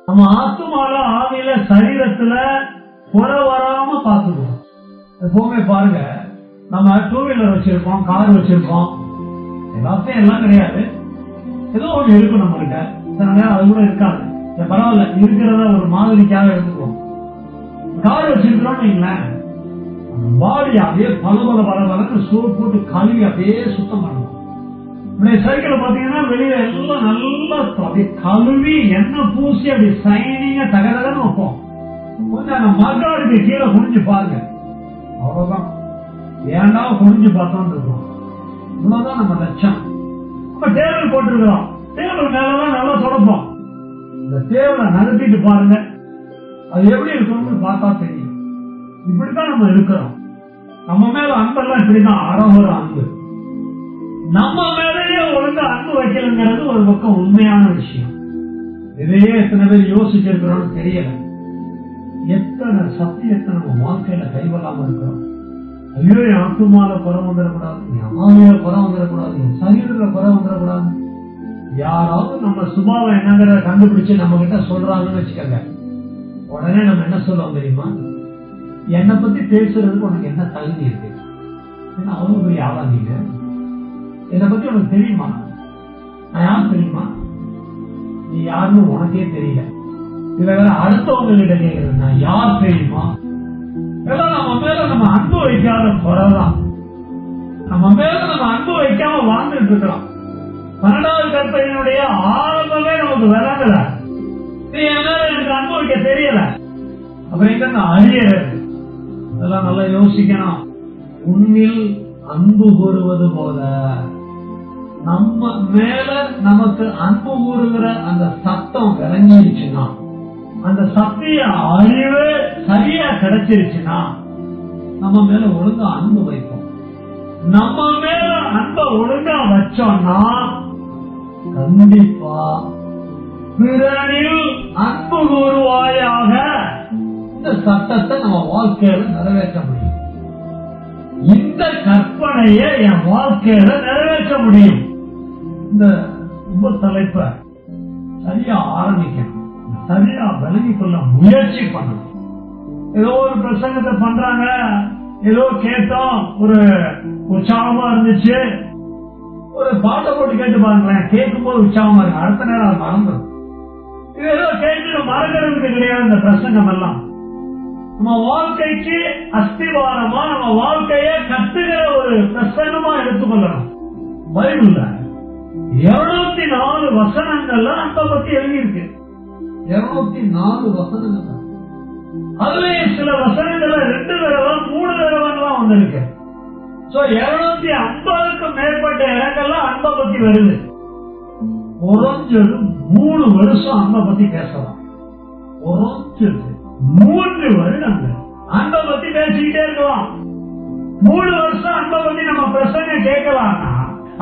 S2: நம்ம ஆத்துமால, ஆவியில, சரீரத்துல குறை வராம பாத்துக்குவோம். எப்பவுமே பாருங்க, நம்ம 2 வீலர் வச்சிருப்போம், கார் வச்சிருப்போம், எல்லாத்தையும் எல்லாம் கிடையாது, ஏதோ ஒண்ணு இருக்கும் நம்மகிட்ட. சில நேரம் அது கூட இருக்காது, பரவாயில்ல இருக்கிறத ஒரு மாதிரிக்காக எடுத்துக்குவோம். கார் வச்சிருக்கிறோம்னு வைங்களேன், பாடி அப்படியே பல சோப்பு போட்டு கழுவி அப்படியே சுத்தம் பண்ணணும். சைக்கிளை பாத்தீங்கன்னா வெளியில எல்லாம் நல்லா அப்படியே கழுவி எண்ணெய் பூசி அப்படி சைனிங்கா தகதகன்னு வைப்போம். கொஞ்சம் அந்த மகாடுக்கு கீழே குனிஞ்சு பாருங்க, அவ்வளவுதான். ஏண்டா குனிஞ்சு பார்த்தோம் இருக்கோம். இவ்வளவுதான் நம்ம லட்சம். நம்ம டேபிள் போட்டிருக்கிறோம், டேபிள் மேலதான் நல்லா தொடப்போம். இந்த டேபிளை நடத்திட்டு பாருங்க, அது எப்படி இருக்கணும்னு பார்த்தா தெரியும். இப்படித்தான் நம்ம இருக்கிறோம். நம்ம மேல அன்பெல்லாம் இப்படிதான், அறகுற அன்பு. நம்ம மேலேயே ஒழுங்கா அன்பு வைக்கலங்கிறது ஒரு பக்கம் உண்மையான விஷயம். இதையே எத்தனை பேர் யோசிச்சிருக்கிறோம்னு தெரியல. எத்தனை சத்தியத்தை நம்ம வாழ்க்கையில கைவல்லாம இருக்கிறோம். ஐயோ என் ஆத்துமால குறை வந்துடக்கூடாது, என் ஆவியில குறை வந்துடக்கூடாது, என் சரீரத்துல குறை வந்துடக்கூடாது. யாராவது நம்ம சுபாவம் என்னங்கிற கண்டுபிடிச்சு நம்ம கிட்ட சொல்றாங்கன்னு வச்சுக்கோங்க, உடனே நம்ம என்ன சொல்லுவோம் தெரியுமா? என்னை பத்தி பேசுறதுக்கு உனக்கு என்ன தகுதி இருக்கு? என்ன அவ்வளவு பெரிய ஆளா நீங்க? என்னை பத்தி உனக்கு தெரியுமா? நான் யார் தெரியுமா? நீ யாருன்னு உனக்கே தெரியல. இதுல வேற அடுத்தவங்க கிட்ட கேட்கறது நான் யார் தெரியுமா? எல்லாம் நம்ம மேல நம்ம அன்பு வைக்காத குறைதான். நம்ம மேல நம்ம அன்பு வைக்காம வாழ்ந்துட்டு இருக்கிறோம். 12வது கற்பனையினுடைய ஆரம்பமே நமக்கு விளங்கல. நீ என் மேல எனக்கு அன்பு வைக்க தெரியல, அப்புறம் எங்க அறியறது? அதெல்லாம் நல்லா யோசிக்கணும். உன்னில் அன்பு கூறுவது போல நம்ம மேல நமக்கு அன்பு கூறுகிற அந்த சத்தம் விளங்கிருச்சுன்னா, அந்த சத்திய அறிவு சரியா கிடைச்சிருச்சுன்னா நம்ம மேல ஒழுங்கா அன்பு வைப்போம். நம்ம மேல அன்பை ஒழுங்கா வச்சோம்னா கண்டிப்பா பிறனில் அன்பு கூறுவாயாக இந்த சட்டத்தை நம்ம வாழ்க்கையில நிறைவேற்ற முடியும். இந்த கற்பனையை என் வாழ்க்கையில நிறைவேற்ற முடியும். இந்த உப தலைப்பை சரியா ஆரம்பிக்கணும், சரியா விளங்கி கொள்ள முயற்சி பண்ணணும். ஏதோ ஒரு பிரசங்கத்தை பண்றாங்க, ஏதோ கேட்டோம், ஒரு உற்சாகமா இருந்துச்சு, ஒரு பாட்டை போட்டு கேட்டு பாருங்களேன், கேட்கும் போது உற்சாகமா இருக்கு, அடுத்த நேரம் மறந்துடும். இது ஏதோ கேட்டு மறக்கிறதுக்கு கிடையாது. இந்த பிரசங்கம் எல்லாம் நம்ம வாழ்க்கைக்கு அஸ்திவாரமா, நம்ம வாழ்க்கையை கட்டுகிற ஒரு பிரசங்கமா எடுத்துக்கொள்ளணும். பைபிள்ல 204 வசனங்கள்ல அன்பை பத்தி எழுதியிருக்கு. 204 வசனங்கள். அதுவே சில வசனங்கள்ல 2 தடவை 3 தடவைலாம் வந்திருக்கு. 250க்கும் மேற்பட்ட இடங்கள்ல அன்பை பத்தி வருது. குறைஞ்சது 3 வருஷம் அன்பை பத்தி பேசலாம். குறைஞ்சது 3 வருடங்கள் அன்பை பத்தி பேசிக்கிட்டே இருக்கலாம். 3 வருஷம் அன்பை பத்தி நம்ம பிரசங்க கேட்கலாம்னா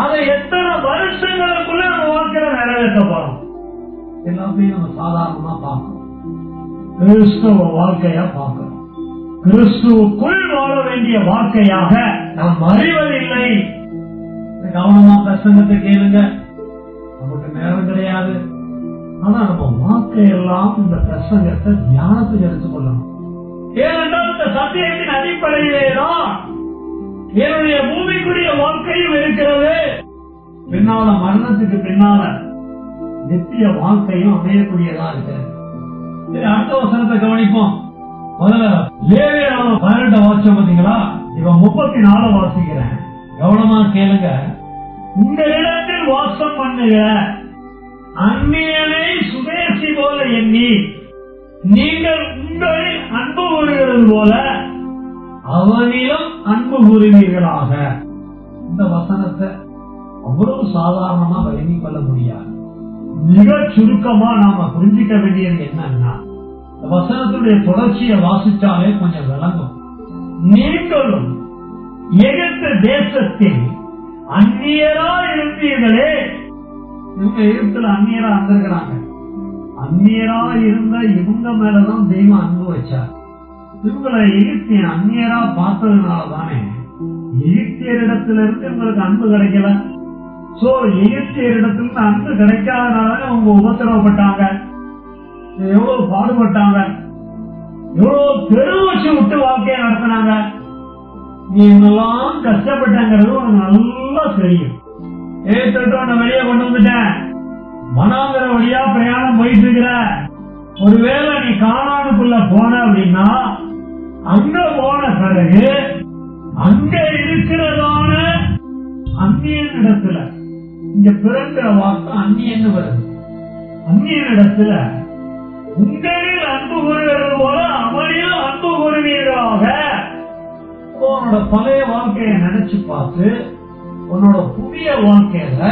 S2: அதை எத்தனை வருஷங்களுக்குள்ள நம்ம வாழ்க்கையில நிறைவேற்ற போறோம்? எல்லாத்தையும் நம்ம சாதாரணமா பார்க்கணும். கிறிஸ்துவ வாழ்க்கையா பார்க்கணும். கிறிஸ்துவுக்குள் வாழ வேண்டிய வாழ்க்கையாக நாம் அறிவதில்லை. கவனமா பிரசங்கத்தை கேளுங்க, நமக்கு நேரம் கிடையாது. ஆனா நம்ம வாழ்க்கையெல்லாம் இந்த பிரசங்கத்தை தியானத்துக்கு எடுத்துக்கொள்ளணும். ஏனென்றால் இந்த சத்தியத்தின் அடிப்படையிலேதான் என்னுடைய பூமிக்குரிய வாழ்க்கையும் இருக்கிறது. பின்னால மரணத்துக்கு பின்னால நித்திய வாழ்க்கையும் அமையக்கூடியதா இருக்கிறது. அடுத்த வசனத்தை கவனிப்போம். முதல்ல லேவியரான 12 வாசிச்சோம் பாத்தீங்களா? இப்ப 34 வாசிக்கிறேன், கவனமா கேளுங்க. உங்களிடத்தில் வாசம் பண்ணுகிற அந்நியனை சுதேசி போல எண்ணி நீங்கள் உங்களில் அன்பு கூறுகிறது போல அவனிலும் அன்பு கூறுவீர்களாக. இந்த வசனத்தை அவ்வளவு சாதாரணமா விளங்கிக் கொள்ள முடியாது. மிக சுருக்கமா நாம புரிஞ்சிக்க வேண்டியது என்னன்னா, இந்த வசனத்துடைய தொடர்ச்சியை வாசிச்சாலே கொஞ்சம் விளங்கும். நீங்களும் எகிப்து தேசத்தில் அந்நியரா இருந்தீர்களே. இவங்க எகிப்துல அந்நியரா இருந்திருக்கிறாங்க. அந்நியரா இருந்த இவங்க மேலதான் தெய்வம் அன்பு வச்சார். இவங்களை எகிப்தியன் அந்நியரா பார்த்ததுனாலதானே எகிப்தியரிடத்திலிருந்து இவங்களுக்கு அன்பு கிடைக்கல. சோ எகிப்தியரிடத்திலிருந்து அன்பு கிடைக்காதனால அவங்க உபத்திரவப்பட்டாங்க, எவ்வளவு பாடுபட்டாங்க, எவ்வளவு பெருவச்சு விட்டு வாழ்க்கையை நடத்தினாங்க. நீ இவங்கெல்லாம் கஷ்டப்பட்டாங்கிறது உனக்கு நல்லா தெரியும். ஏத்தோட வெளியே கொண்டு வந்துட்டேன், மனாந்திர வழியா பிரயாணம் போயிட்டு இருக்கிற. ஒருவேளை நீ கானானுக்குள்ள போன அப்படின்னா அங்க போன பிறகு அங்க இருக்கிறதான அந்நியனிடத்துல, இங்க பிறக்கிற வார்த்தை அந்நியன்னு வருது, அந்நியனிடத்துல உங்களில் அன்பு கூறுகிறது போல அவனிலும் அன்பு கூறுவீர்களாக. உன்னோட பழைய வாழ்க்கையை நினைச்சு பார்த்து உன்னோட புதிய வாழ்க்கையில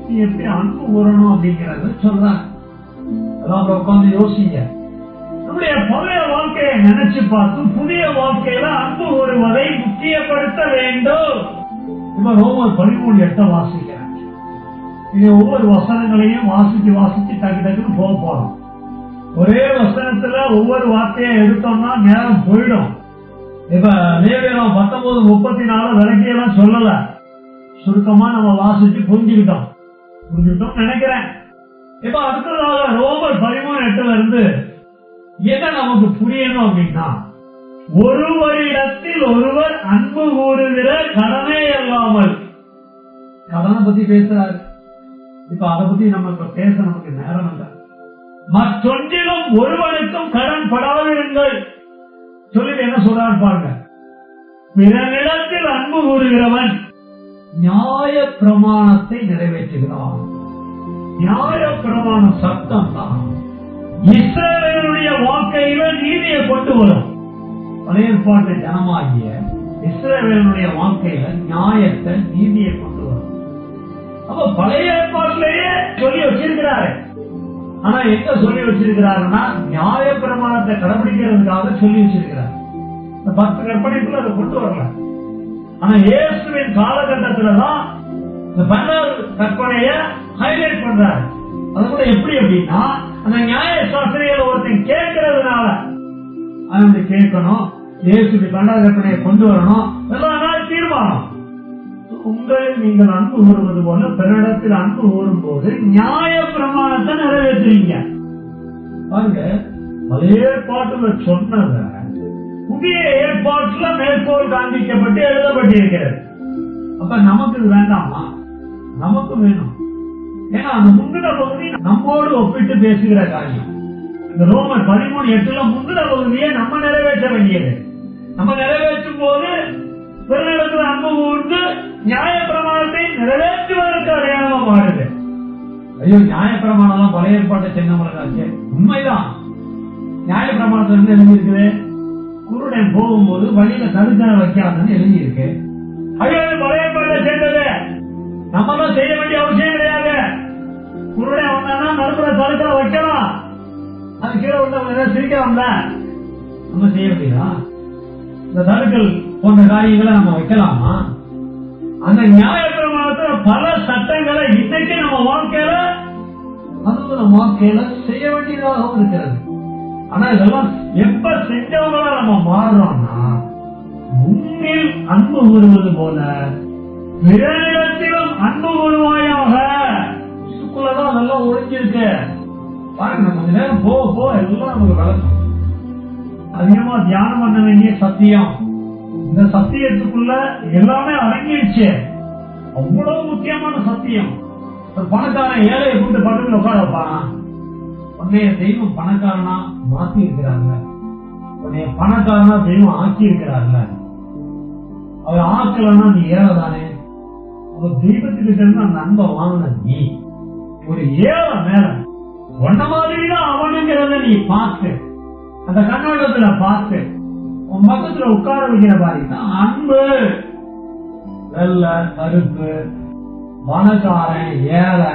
S2: நீ எப்படி அன்பு கூறணும் அப்படிங்கறத சொல்றேன். அதான் உட்காந்து யோசிங்க. நம்முடைய பழைய வாழ்க்கையை நினைச்சு பார்த்து புதிய வாழ்க்கையில அன்பு கூறுவதை முக்கியப்படுத்த வேண்டும். இப்ப ரோமர் 13:8 வாசிக்கிறேன். இது ஒவ்வொரு வசனங்களையும் வாசிச்சு வாசிச்சு டக்கு டக்குன்னு போக போறோம். ஒரே வசனத்துல ஒவ்வொரு வார்த்தையை எடுத்தோம்னா நேரம் போயிடும். இப்ப லேவியராகமம் 19:34 விளக்கியெல்லாம் சொல்லல, சுருக்கமா நம்ம வாசிச்சு புரிஞ்சுக்கிட்டோம் நினைக்கிறேன். இப்ப அடுத்ததாக ரோமர் 13:8 இருந்து என்ன நமக்கு புரியணும் அப்படின்னா, ஒருவரிடத்தில் ஒருவர் அன்பு கூறுகிற கடனே அல்லாமல், கடனை பத்தி பேசுறாரு. இப்ப அதை பத்தி நம்ம இப்ப பேச நமக்கு நேரம் இல்லை. மற்றொன்றிலும் ஒருவனுக்கும் கடன் படாதிருங்கள் சொல்லிட்டு என்ன சொல்றாரு பாருங்க. பிறனிடத்தில் அன்பு கூறுகிறவன் நியாய பிரமாணத்தை நிறைவேற்றுகிறான். நியாய பிரமாண சட்டம் தான் இஸ்ரவேலுடைய வாழ்க்கையில நீதியை கொண்டு வரும். பழைய ஏற்பாட்டு ஜனமாகிய இஸ்ரவேலுடைய வாழ்க்கையில நியாயத்தை நீதியை கொண்டு வரும். அப்ப பழைய ஏற்பாட்டிலேயே சொல்லி வச்சிருக்கிறாரு. ஆனா எங்க சொல்லி வச்சிருக்கிறாருன்னா நியாய பிரமாணத்தை கடைபிடிக்கிறதுக்காக சொல்லி வச்சிருக்கிறார். 10 கற்பனைக்குள்ள அதை கொண்டு வரல. ஆனா இயேசுவின் காலகட்டத்துலதான் இந்த 12 கற்பனைய ஹைலைட் பண்றாரு. அது கூட எப்படி அப்படின்னா, அந்த நியாய சாஸ்திரிகள் ஒருத்தன் கேட்கறதுனால அவனுக்கு கேட்கணும், இயேசுக்கு 12 கற்பனையை கொண்டு வரணும், எல்லாம் தீர்மானம். உங்களில் நீங்கள் அன்பு கூறுவது போல பிறரிடத்தில் அன்பு கூறும் போது நியாய பிரமாணத்தை நிறைவேற்றுவீங்க. பாருங்க, பழைய ஏற்பாட்டுல சொன்னத புதிய ஏற்பாட்டுல மேற்கோள் காண்பிக்கப்பட்டு எழுதப்பட்டிருக்கிறது. அப்ப நமக்கு இது வேண்டாமா? நமக்கு வேணும். ஏன்னா அந்த முந்தின பகுதி நம்மோடு ஒப்பிட்டு பேசுகிற காரியம். இந்த ரோமர் 13:8 முந்தின பகுதியை நம்ம நிறைவேற்ற வேண்டியது. நம்ம நிறைவேற்றும் போது பிறரிடத்தில் அன்பு கூர்ந்து நியாய பிரமாணத்தை நிறைவேற்றுவதற்கு அடையாளமா மாறுது. ஐயோ, நியாய பிரமாணம் பழைய ஏற்பாட்டை சின்னமலராச்சு. உண்மைதான், நியாய பிரமாணத்துல இருந்து எழுதியிருக்குது, குருடன் போகும்போது வழியில தடுக்க வைக்காதுன்னு எழுதியிருக்கு. ஐயோ, பழைய ஏற்பாட்டை சேர்ந்தது, நம்ம தான் செய்ய வேண்டிய அவசியம் கிடையாது. குருடன் வந்தானா நடுப்புற தடுக்க வைக்கலாம், அது கீழே விட்டு சிரிக்க நம்ம செய்ய முடியுதா? இந்த தடுக்கல் போன்ற காரியங்களை நம்ம வைக்கலாமா? அந்த நியாய பிரமாணத்துல பல சட்டங்களை இன்னைக்கு நம்ம வாழ்க்கையில செய்ய வேண்டியதாகவும் இருக்கிறது. ஆனா இதெல்லாம் எப்ப செஞ்சவங்களா நம்ம மாறுறோம்னா, உன்னில் அன்பு கூறுவது போல பிறரிடத்திலும் அன்பு கூறுவாயாக. இதுக்குள்ளதான் அதெல்லாம் ஒழிஞ்சிருக்கு. பாருங்க, நம்ம கொஞ்ச நேரம் போக எல்லாம் நமக்கு வளர்க்கும். அதிகமா தியானம் பண்ண வேண்டிய சத்தியம், இந்த சத்தியத்துக்குள்ள எல்லாமே அடங்கிடுச்சு. அவ்வளவு முக்கியமான சத்தியம். ஒரு பணக்காரன் ஏழையை கூட்டு பக்கத்துல உட்கார வைப்பான். உன்னைய தெய்வம் பணக்காரனா மாத்தி இருக்கிறாங்க, உன்னைய பணக்காரனா தெய்வம் ஆக்கி இருக்கிறாங்க. அவர் ஆக்கலன்னா நீ ஏழைதானே. அவர் தெய்வத்துக்கிட்ட இருந்து அந்த அன்பை வாங்கின நீ ஒரு ஏழை மேல ஒன்ன மாதிரிதான் அவனுங்கிறத நீ பார்த்து, அந்த கண்ணோட்டத்துல பார்த்து உன் பக்கத்துல உட்கார வைக்கிற மாதிரி தான் அன்பு. வெள்ளை கருப்பு, பணக்காரன் ஏழை,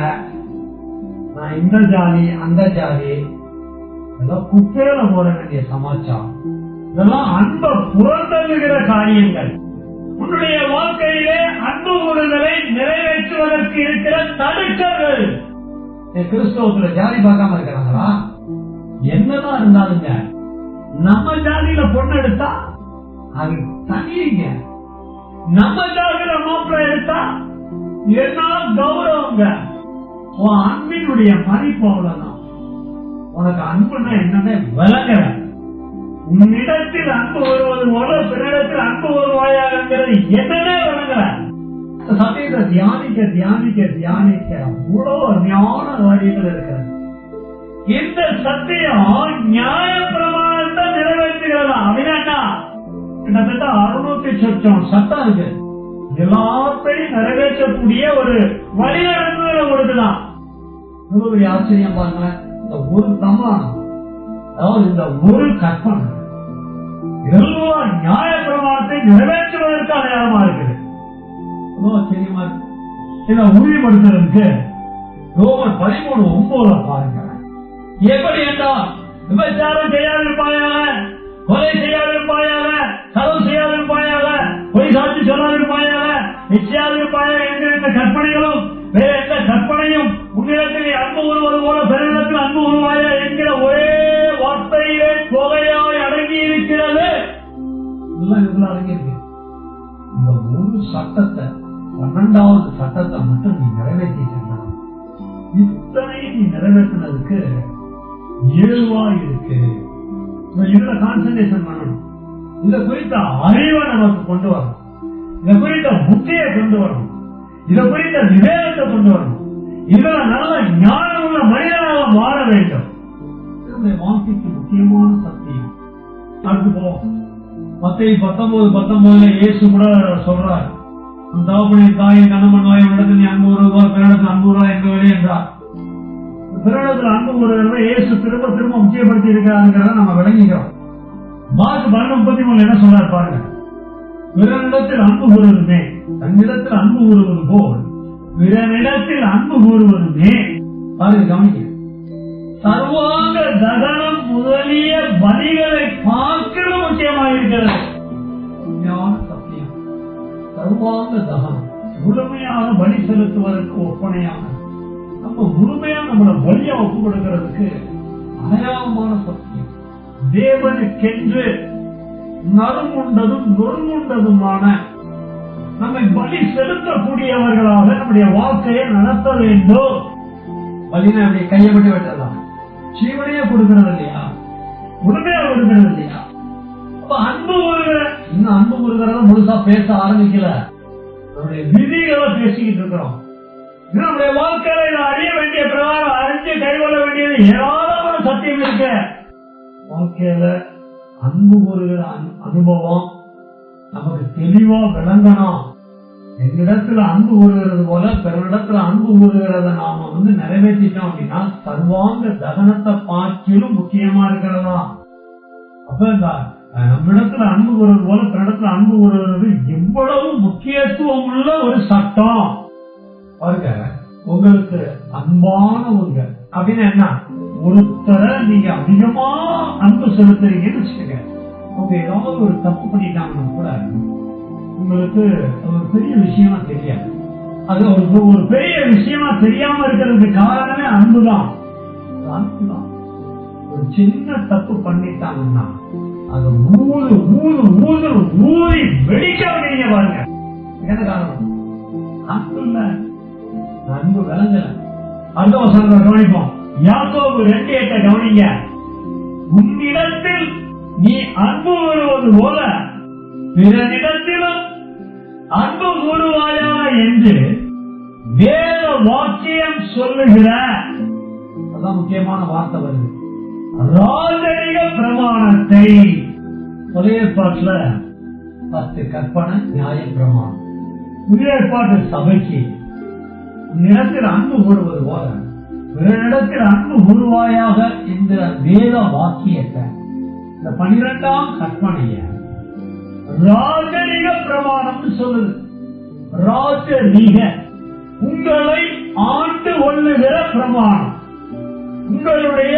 S2: நான் இந்த ஜாதி அந்த ஜாதி, இதெல்லாம் குப்பையில போட வேண்டிய சமாச்சாரம். இதெல்லாம் அன்பை புறந்தள்ளுகிற காரியங்கள். உன்னுடைய வாழ்க்கையிலே அன்பு கூறுதலை நிறைவேற்றுவதற்கு இருக்கிற தடுக்கர்கள். கிறிஸ்தவத்துல ஜாதி பார்க்காம இருக்கிறாங்களா? என்னதான் இருந்தாலுங்க, நம்ம ஜாதியில பொண்ணு எடுத்தா அது தனிங்க, நம்ம ஜாதியில மாப்பிள்ள எடுத்தா என்ன கௌரவங்க. உன் அன்பினுடைய மதிப்பு அவ்வளவுதான். உனக்கு அன்புன்னா என்னன்னு விளங்குற. உன்னிடத்தில் அன்பு வருவது போல பிறரிடத்தில் அன்பு வருவாயாங்கிறது என்னன்னே விளங்குற. சத்தியத்தை தியானிக்க தியானிக்க தியானிக்க அவ்வளவு அருமையான காரியங்கள் இருக்கிறது. இந்த சத்தியம் நியாய பிரமாணத்தை நிறைவேற்றுகிறதா? அப்படின்னா கிட்டத்தட்ட 600 சொச்சம் சட்டம் இருக்கு. எல்லாத்தையும் நிறைவேற்றக்கூடிய ஒரு வழிநடத்துதலை கொடுக்கலாம். பெரிய ஆச்சரியம் பாருங்க. இந்த ஒரு பிரமாணம், அதாவது இந்த ஒரு கற்பனை எல்லா நியாய பிரமாணத்தை நிறைவேற்றுவதற்கு அடையாளமா இருக்குது. ஆச்சரியமா இருக்கு. இதை உறுதிப்படுத்துறதுக்கு ரோமர் 13:9 பாருங்க. எப்படி என்றால், விபச்சாரம் செய்யாதிருப்பாயாக, கொலை செய்யாதிருப்பாயாக, களவு செய்யாதிருப்பாயாக, பொய் சாட்சி சொல்லாதிருப்பாயாக, நிச்சயாதிருப்பாயாக என்கிற இந்த கற்பனைகளும் வேற எந்த கற்பனையும் உன்னிடத்தில் அன்பு கூறுவது போல பிறரிடத்தில் அன்பு கூறுவாயா என்கிற ஒரே வார்த்தையிலே தொகையாய் அடங்கி இருக்கிறது. சட்டத்தை, 12வது சட்டத்தை மட்டும் நீ நிறைவேற்றிட்டா, இத்தனை நீ நிறைவேற்றினதுக்கு ஏதுவா இருக்கு. இதுல கான்சன்ட்ரேஷன் பண்ணணும். இதை குறித்த அறிவை நமக்கு கொண்டு வரணும், இதை குறித்த புத்தியை கொண்டு வரணும், இதை குறித்த விவேகத்தை கொண்டு வரணும். இதுல நல்ல ஞானம் உள்ள மனிதனாக மாற வேண்டும். வாழ்க்கைக்கு முக்கியமான சத்தியம். அடுத்து போவோம். மத்தேயு 19:19 இயேசு கூட சொல்றார், தகப்பனின் தாயின் கணவன் வாயிடத்தில் நீ அன்பு கூறுவார், பிறனிடத்தில் அன்பு கூறுவார் என்பவரே என்றார். பிறனிடத்தில் அன்பு கூறுவதை இயேசு திரும்ப திரும்ப முக்கியப்படுத்தி இருக்கிறாங்கிறத நம்ம விளங்கிக்கிறோம். மார்க் 12:33 என்ன சொல்றாரு பாருங்க, பிறனிடத்தில் அன்பு கூறுவதுமே தன்னிடத்தில் அன்பு கூறுவது போல் பிறனிடத்தில் அன்பு கூறுவதுமே. பாருங்க, கவனிக்க, சர்வாங்க தகனம் முதலிய பலிகளை பார்க்கிறது முக்கியமாக இருக்கிறது. சத்தியம், சர்வாங்க தகனம் முழுமையாக பலி செலுத்துவதற்கு ஒப்பனையாக, நம்ம முழுமையாக நம்மளை பலியை ஒப்பு கொடுக்கிறதுக்கு அடையாளமான சத்தியம். தேவனுக்கென்று நறுமுண்டதும் நொறுமுண்டதுமான நம்மை பலி செலுத்தக்கூடியவர்களாக நம்முடைய வாழ்க்கையை நடத்த வேண்டும். பலினா அப்படி கையை விட்டு வெட்டலாம், ஜீவனையே கொடுக்கிறது இல்லையா, உடமையா கொடுக்கிறது இல்லையா. அப்ப அன்பு கூறுகிற, இன்னும் அன்பு கூறுகிறத முழுசா பேச ஆரம்பிக்கல, நம்முடைய விதிகளை பேசிக்கிட்டு இருக்கிறோம். நம்முடைய வாழ்க்கையில அறிய வேண்டிய பிரகாரம் அறிஞ்சு கைகொள்ள வேண்டியது ஏராளமான சத்தியம் இருக்கு. வாழ்க்கையில அன்பு கூறுகிற அனுபவம் நமக்கு தெளிவா விளங்கணும். என்னிடத்துல அன்பு கூறுகிறது போல பிறனிடத்துல அன்பு கூறுகிறத நாம நிறைவேற்றிட்டோம் அப்படின்னா சர்வாங்க தகனத்தை பார்க்கிலும் முக்கியமா இருக்கிறதா. அப்ப நம்மிடத்துல அன்பு கூறுவது போல பிறனிடத்துல அன்பு கூறுகிறது எவ்வளவு முக்கியத்துவம் உள்ள ஒரு சட்டம் பாருங்க. உங்களுக்கு அன்பானவங்க அப்படின்னு என்ன, ஒருத்தரை நீங்க அதிகமா அன்பு செலுத்துறீங்கன்னு வச்சுக்கோங்க. அவங்க ஏதாவது ஒரு தப்பு பண்ணிட்டாங்கன்னா கூட உங்களுக்கு ஒரு பெரிய விஷயமா தெரியாது. அது ஒரு பெரிய விஷயமா தெரியாம இருக்கிறதுக்கு காரணமே அன்புதான். அன்புதான். ஒரு சின்ன தப்பு பண்ணிட்டாங்கன்னா அது ஊதி வெடிக்க வைங்க பாருங்க. என்ன காரணம்? அன்பு இல்ல, அன்பு விளங்கல. அடுத்த வசனத்தை கவனிப்போம். யாக்கோபு 2:8 கவனிங்க. உன்னிடத்தில் நீ அன்பு கூறுவது போல பிறனிடத்திலும் அன்பு கூறுவாயா என்று வேத வாக்கியம் சொல்லுகிற, அதான் முக்கியமான வார்த்தை வருது, ராஜரிக பிரமாணத்தை. புதிய ஏற்பாட்டுல 10 கற்பனை நியாய பிரமாணம். புதிய ஏற்பாட்டு சபைக்கு உன்னிடத்தில் அன்பு கூறுவது போல பிறனிடத்தில் அன்பு கூறுவாயாக என்கிற வேத வாக்கியத்தை, இந்த 12ஆம் கற்பனைய ராஜரிக பிரமாணம் சொல்லுது. ராஜரிக உங்களை ஆண்டு கொள்ளுகிற பிரமாணம், உங்களுடைய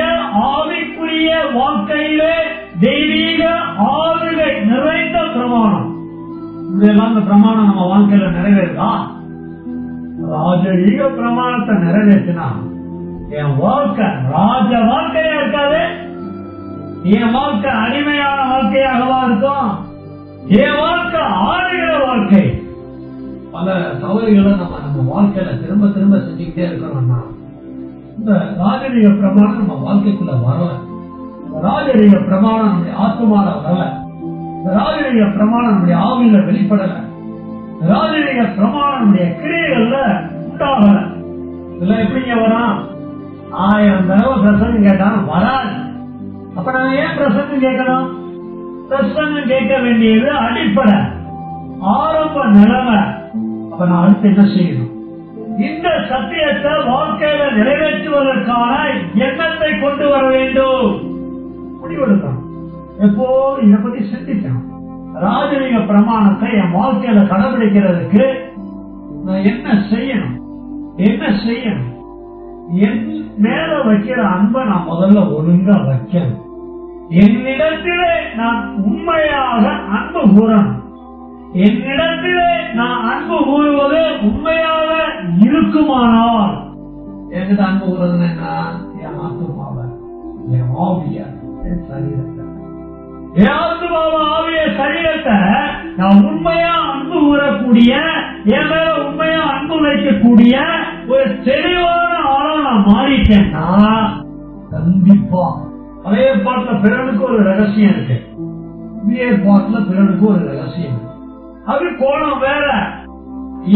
S2: ஆவிக்குரிய வாழ்க்கையிலே தெய்வீக ஆளுகை நிறைந்த பிரமாணம். இதெல்லாம் இந்த பிரமாணம் நம்ம வாழ்க்கையில நிறைவேறா? ராஜரீக பிரமாணத்தை நிறைவேற்றினா என் வாழ்க்கை ராஜ வாழ்க்கையா இருக்காது, என் வாழ்க்கை அடிமையான வாழ்க்கையாகவா இருக்கும், என் வாழ்க்கை ஆளுகிற வாழ்க்கை. பல தவறுகளை நம்ம வாழ்க்கையில திரும்ப திரும்ப செஞ்சுக்கிட்டே இருக்கிறோம்னா இந்த ராஜரீக பிரமாணம் நம்ம வாழ்க்கைக்குள்ள வரல. ராஜரீக பிரமாணம் நம்முடைய ஆத்மால வரல, ராஜரீக பிரமாணம் நம்முடைய ஆவியில வெளிப்படல, ராஜரீக பிரமாணம் நம்முடைய கிரியைகள்ல உண்டாகல. இதெல்லாம் எப்படிங்க வரும்? 1000 தடவை பிரசங்கம் கேட்டாலும் வராது. அப்ப நாங்க ஏன் பிரசங்கம் கேட்கணும்? பிரசங்கம் கேட்க வேண்டியது அடிப்படை, ஆரம்ப நிலைமை. அப்ப நான் அடுத்து என்ன செய்யணும்? இந்த சத்தியத்தை வாழ்க்கையில நிறைவேற்றுவதற்கான எண்ணத்தை கொண்டு வர வேண்டும். முடிவெடுக்கணும். எப்போது இதை பத்தி சிந்திக்கணும். ராஜரீக பிரமாணத்தை என் வாழ்க்கையில கடைபிடிக்கிறதுக்கு நான் என்ன செய்யணும்? என் மேல வைக்கிற அன்பை நான் முதல்ல ஒழுங்கா வைக்கணும். என்னிடத்திலே நான் உண்மையாக அன்பு கூறணும். என்னிடத்திலே நான் அன்பு கூறுவது உண்மையாக இருக்குமானால், என்கிட்ட அன்பு கூறுறது என்ன? என் ஆத்மாவை, என் ஆவிய, என் சரீரத்தை, என் ஆத்மாவை, ஆவிய, சரீரத்தை நான் உண்மையா அன்பு கூறக்கூடிய, என் மேல உண்மையா அன்பு வைக்கக்கூடிய ஒரு தெளிவான ஆளா நான் மாறிட்டேன்னா கண்டிப்பா பழைய பாட்டுல பிறனுக்கு ஒரு ரகசியம் இருக்கு, புதிய பாட்டுல பிறனுக்கு ஒரு ரகசியம் இருக்கு. அது கோணம் வேற,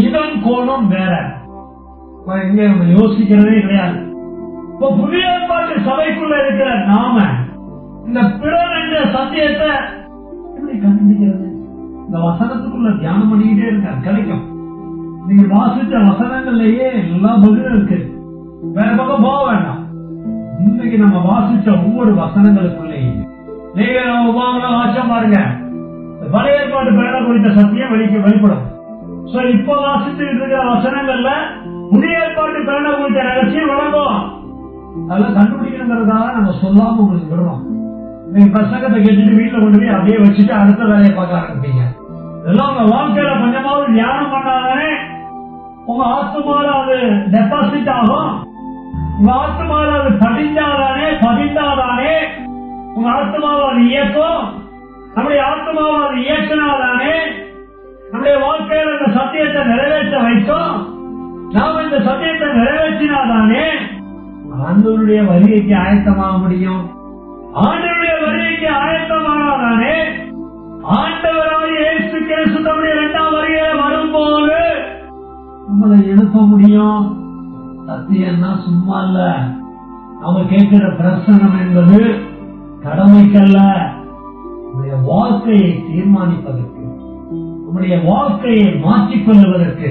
S2: இதன் கோணம் வேற. எங்க நம்ம யோசிக்கிறதே கிடையாது. இப்ப புதிய பாட்டு சபைக்குள்ள இருக்கிற நாம இந்த பிறன் என்ற சத்தியத்தை எப்படி கண்டுபிடிக்கிறது? இந்த வசனத்துக்குள்ள தியானம் பண்ணிக்கிட்டே இருக்க கிடைக்கும். நீங்க வாசிச்ச வசனங்கள்லயே எல்லா பதிலும் இருக்கு, வேற பக்கம் போக வேண்டாம். இன்னைக்கு நம்ம வாசிச்ச ஒவ்வொரு வசனங்களுக்குள்ளேயும் நீங்க வாசம் பாருங்க, பழைய ஏற்பாட்டு பேர குறித்த சத்தியம் வெளிப்படும். இப்ப வாசிச்சுட்டு இருக்கிற வசனங்கள்ல புதிய ஏற்பாட்டு பேர குறித்த ரகசியம் வழங்கும். அதெல்லாம் கண்டுபிடிக்கணுங்கிறதால நம்ம சொல்லாம உங்களுக்கு விடுறோம். நீங்க பிரசங்கத்தை கேட்டுட்டு வீட்டுல கொண்டு போய் அப்படியே வச்சுட்டு அடுத்த வேலையை பார்க்க ஆரம்பிப்பீங்க. இதெல்லாம் உங்க வாழ்க்கையில கொஞ்சமாவது தியானம் பண்ணாதானே உங்க ஆத்மால அது டெபாசிட் ஆகும். உங்க ஆத்மால அது பதிந்தாதானே உங்க ஆத்மாவை அது இயக்கும். நம்முடைய ஆத்மாவை அது இயக்கினாதானே நம்முடைய வாழ்க்கையில இந்த சத்தியத்தை நிறைவேற்ற வைக்கும். நாம் இந்த சத்தியத்தை நிறைவேற்றினாதானே ஆண்டவருடைய வருகைக்கு ஆயத்தமாக முடியும். ஆண்டவருடைய வருகைக்கு ஆயத்தமானாதானே ஆண்டவராய் இயேசு கிறிஸ்து தம்முடைய இரண்டாம் வருகையில வரும்போது நம்மளை எழுப்ப முடியும். சத்தியம்னா சும்மா இல்ல. நாம கேட்கிற பிரசனம் என்பது கடமைக்கல்ல, நம்முடைய வாழ்க்கையை தீர்மானிப்பதற்கு, நம்முடைய வாழ்க்கையை மாற்றிக்கொள்வதற்கு,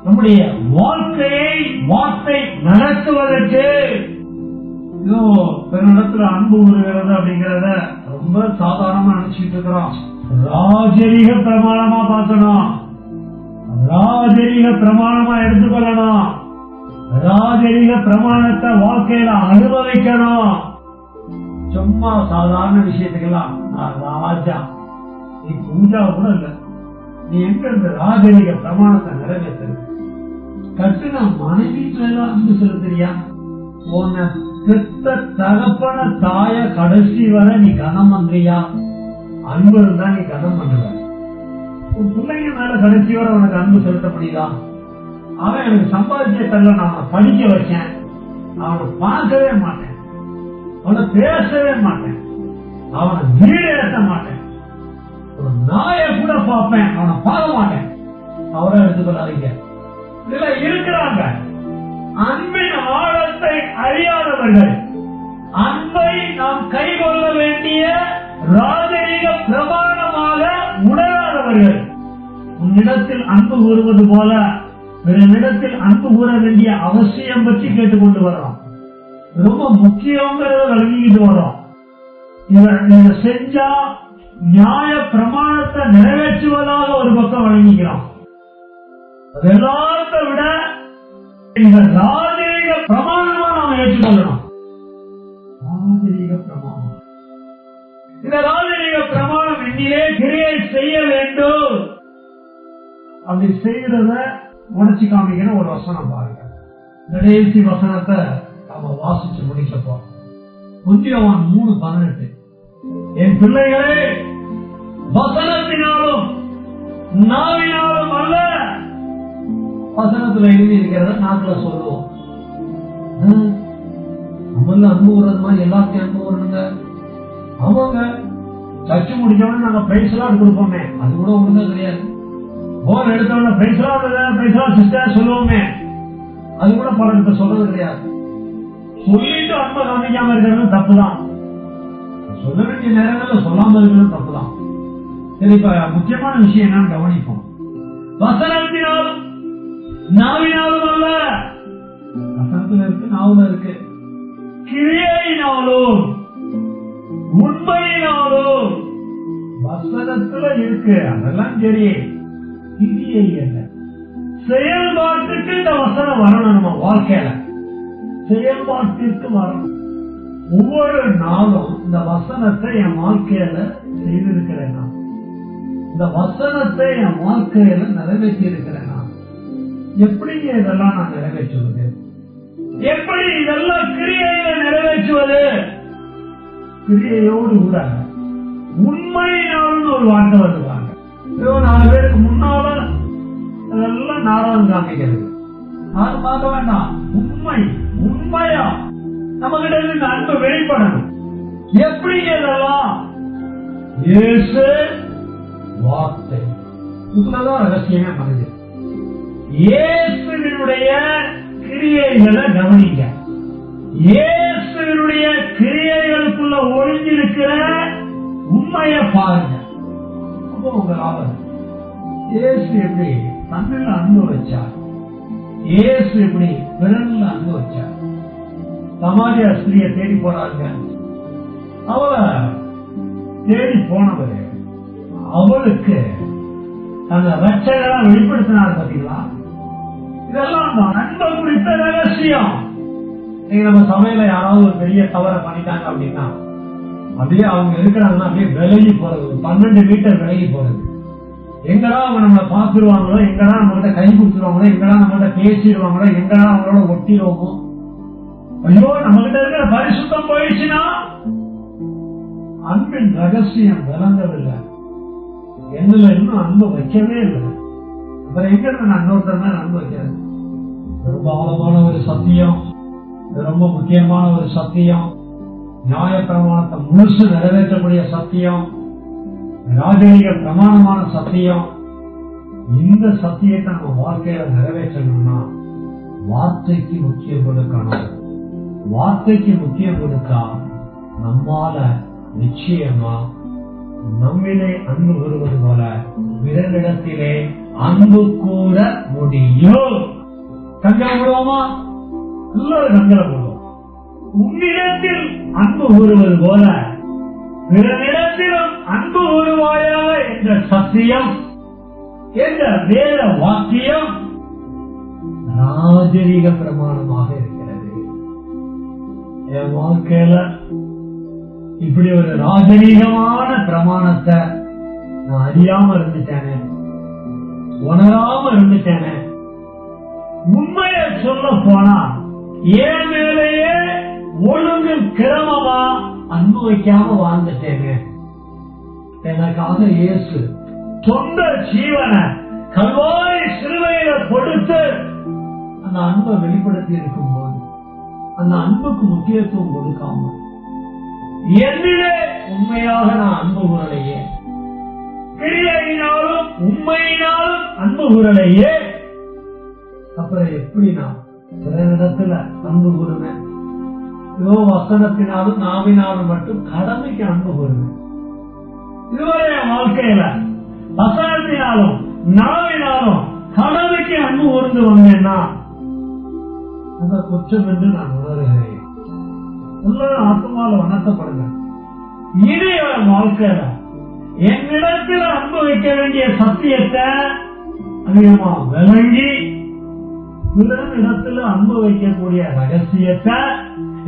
S2: நம்முடைய வாழ்க்கையை வார்த்தை நடத்துவதற்கு. பெருமிடத்துல அன்பு கூறுகிறது அப்படிங்கறத ரொம்ப சாதாரணமா நினைச்சிட்டு இருக்கிறோம். ராஜரீக பிரமாணமா பார்க்கணும், ராஜரீக பிரமாணமா எடுத்துக்கொள்ளணும், ராஜரீக பிரமாணத்தை வாழ்க்கையில அனுபவிக்கணும். சும்மா சாதாரண விஷயத்துக்கெல்லாம் நான் ராஜா, நீ பூஜா கூட இல்ல, நீ எங்க இந்த ராஜரீக பிரமாணத்தை நிறைவேற்று? கட்டுன மனைவிக்கு எல்லாம் அன்பு செலுத்துறியா? உன்னை பெத்த தகப்பன தாய கடைசி வரை நீ கனம் பண்றியா? அன்பு இருந்தா நீ கனம் பண்ணுவ. உன் பிள்ளைங்க மேல கடைசி வரை உனக்கு அன்பு செலுத்த முடியுதா? அவன் எனக்கு சம்பாதிச்ச தரல, நான் அவனை படிக்க வச்சேன், அவனை பார்க்கவே மாட்டேன், அவனை பேசவே மாட்டேன், அவனை வீடு ஏற்ற மாட்டேன், ஒரு நாயை கூட பார்ப்பேன், அவனை பார்க்க மாட்டேன். அவரை எடுத்துக்கொள்ளாதீங்க. இதுல இருக்கிறாங்க அன்பின் ஆழத்தை அறியாதவர்கள், அன்பை நாம் கைகொள்ள வேண்டிய ராஜரீக பிரமாணமாக உணராதவர்கள். உன்னிடத்தில் அன்பு கூறுவது போல பிறனிடத்தில் அன்பு கூற வேண்டிய அவசியம் பற்றி கேட்டுக்கொண்டு வர்றோம். ரொம்ப முக்கியங்கிறத விளங்கிட்டு வர்றோம். இதை செஞ்சா நியாய பிரமாணத்தை நிறைவேற்றுவதாக ஒரு பக்கம் வழங்கிக்கிறோம். அது எல்லாத்தை விட இந்த ராஜரீக பிரமாணமா நாம் ஏற்றுக்கொள்ளணும். ராஜரீக பிரமாணம், இந்த ராஜரீக பிரமாணம் என்னிலே கிரியை செய்ய வேண்டும். அப்படி செய்யறத உணர்ச்சி காமிக்கிற ஒரு வசனம் பாருங்க. கடைசி வசனத்தை நாம வாசிச்சு முடிக்க போறோம். 3:18. என் பிள்ளைகளே, வசனத்தினாலும் நாவினாலும் அல்ல. வசனத்துல எழுதி இருக்கிறத நாக்குல சொல்லுவோம். நம்மள அன்பு கூறது மாதிரி எல்லாத்தையும் அன்பு கூறணுங்க. ஆமாங்க, சர்ச்சை முடிச்சவன நாங்க பிரைஸ்லாம் கொடுப்போமே, அது கூட ஒண்ணுமே கிடையாது. போன் எடுத்தவன பிரைஸ்லாம் சிஸ்டர் சொல்லுவோமே, அது கூட பலருக்கு சொல்றது கிடையாது. சொல்லிட்டு அன்பை காமிக்காம இருக்கிறது தப்புதான். சொல்ல வேண்டிய நேரங்கள்ல சொல்லாம இருக்கிறது தப்புதான். சரி, இப்ப முக்கியமான விஷயம் என்னன்னு கவனிப்போம். வசனத்தினாலும் நாவினாலும் அல்ல. வசனத்துல இருக்கு, நாவுல இருக்கு. கிரியையினாலும் உண்மையினாலும். வசனத்துல இருக்கு, அதெல்லாம் சரி. கிரியை அல்ல, செயல்பாட்டுக்கு இந்த வசனம் வரணும். நம்ம வாழ்க்கையில செயல்பாட்டிற்கு வரணும். ஒவ்வொரு நாளும் இந்த வசனத்தை என் வாழ்க்கையில செய்திருக்கிறேன். இந்த வசனத்தை என் வாழ்க்கையில நிறைவேற்றி இருக்கிறேன். எப்படி இதெல்லாம் நான் நிறைவேற்றுவது? எப்படி இதெல்லாம் கிரியையில நிறைவேற்றுவது? கிரியையோடு கூட உண்மையினாலும் ஒரு வார்த்தை வருவாங்க. 4 பேருக்கு முன்னால அதெல்லாம் நாடகம் காமிக்கிறது. யாரும் பார்க்க வேண்டாம். உண்மையா நம்ம கிட்ட இருந்து அன்பு வெளிப்படணும். எப்படி இதெல்லாம்? இயேசு வார்த்தை. இதுலதான் ரகசியமே மனித. இயேசுவினுடைய கிரியைகளை கவனிங்க. இயேசுவினுடைய கிரியைகளுக்குள்ள ஒளிஞ்சிருக்கிற உண்மையை பாருங்க. அப்போ உங்க லாபம். இயேசு எப்படி தன்னில் அன்பு வச்சார்? இயேசு எப்படி பிறன்ல அன்பு வச்சார்? சமாஜ ஸ்திரிய தேடி போறாங்க. அவளை தேடி போனவர் அவளுக்கு அந்த ரட்சகரா வெளிப்படுத்தினார். பாத்தீங்களா? இதெல்லாம் அன்பை குறித்த ரகசியம். நீங்க நம்ம சபையில யாராவது ஒரு பெரிய தவறை பண்ணிட்டாங்க அப்படின்னா அப்படியே அவங்க இருக்கிறாங்கன்னா அப்படியே விலகி போறது. 12 மீட்டர் விலகி போறது. எங்கடா அவங்க நம்மளை பாத்துருவாங்களோ, எங்கடா நம்ம கிட்ட கை கொடுத்துருவாங்களோ, எங்கடா நம்ம கிட்ட பேசிடுவாங்களோ, எங்கடா அவங்களோட ஒட்டிடுவோமோ, ஐயோ நம்ம கிட்ட இருக்கிற பரிசுத்தம் போயிடுச்சுன்னா அன்பின் ரகசியம் விளங்கவில்லை. என்னல இன்னும் அன்பு வைக்கவே இல்லை. அப்புறம் எங்க நான் இன்னொருத்தர் தான் அன்பு வைக்கிறது. ரொம்ப ஆழமான ஒரு சத்தியம், ரொம்ப முக்கியமான ஒரு சத்தியம், நியாயப்பிரமாணத்தை முழுசு நிறைவேற்றக்கூடிய சத்தியம், ராஜரீக பிரமாணமான சத்தியம். இந்த சத்தியத்தை நம்ம வாழ்க்கையில நிறைவேற்றணும்னா வார்த்தைக்கு முக்கியம் கொடுக்கணும். வார்த்தைக்கு முக்கியம் கொடுத்தா நம்மால நிச்சயமா நம்மிலே அன்பு கூறுவது போல பிறரிடத்திலே அன்பு கூற முடியும். கண்களை விடுவோமா? எல்லாரும் கண்களை விடுவோம். உன்னிடத்தில் அன்பு கூறுவது போல பிறரிடத்திலும் அன்பு கூறுவாயா என்ற சத்தியம், என்ற வேத வாக்கியம் ராஜரீக பிரமாணமாக இருக்கிறது. என் வாழ்க்கையில இப்படி ஒரு ராஜரீகமான பிரமாணத்தை நான் அறியாம இருந்துட்டேனே, உணராம இருந்துட்டேனே. உண்மையை சொல்ல போனா ஏன் மேலேயே ஒழுங்கு கிரமமா அன்பு வைக்காம வாழ்ந்துட்டேங்க. எனக்காக இயேசு சொந்த ஜீவனை கல்வாரி சிலுவையில கொடுத்து அந்த அன்பை வெளிப்படுத்தி இருக்கும் போது அந்த அன்புக்கு முக்கியத்துவம் கொடுக்காம என்னிலே உண்மையாக நான் அன்பு கூறலையே, கிரியையினாலும் உண்மையினாலும் அன்பு கூறலையே, அப்புறம் எப்படி நான் பிறரிடத்துல அன்பு கூறுவேன்? ஏதோ வசனத்தினாலும் நாவினாலும் மட்டும் கடமைக்கு அன்பு கூறுவேன். இதுவரை என் வாழ்க்கையில வசனத்தினாலும் நாவினாலும் கடமைக்கு அன்பு கூர்ந்து வந்தேன்னா அந்த குற்றம் என்று நான் உணர்கிறேன். எல்லாரும் ஆத்மால வணக்கப்படுங்க. இனி என் வாழ்க்கையில என்னிடத்தில் அன்பு வைக்க வேண்டிய சத்தியத்தை அதிகமா விளங்கி பிறரிடத்துல அன்பு வைக்கக்கூடிய ரகசியத்தை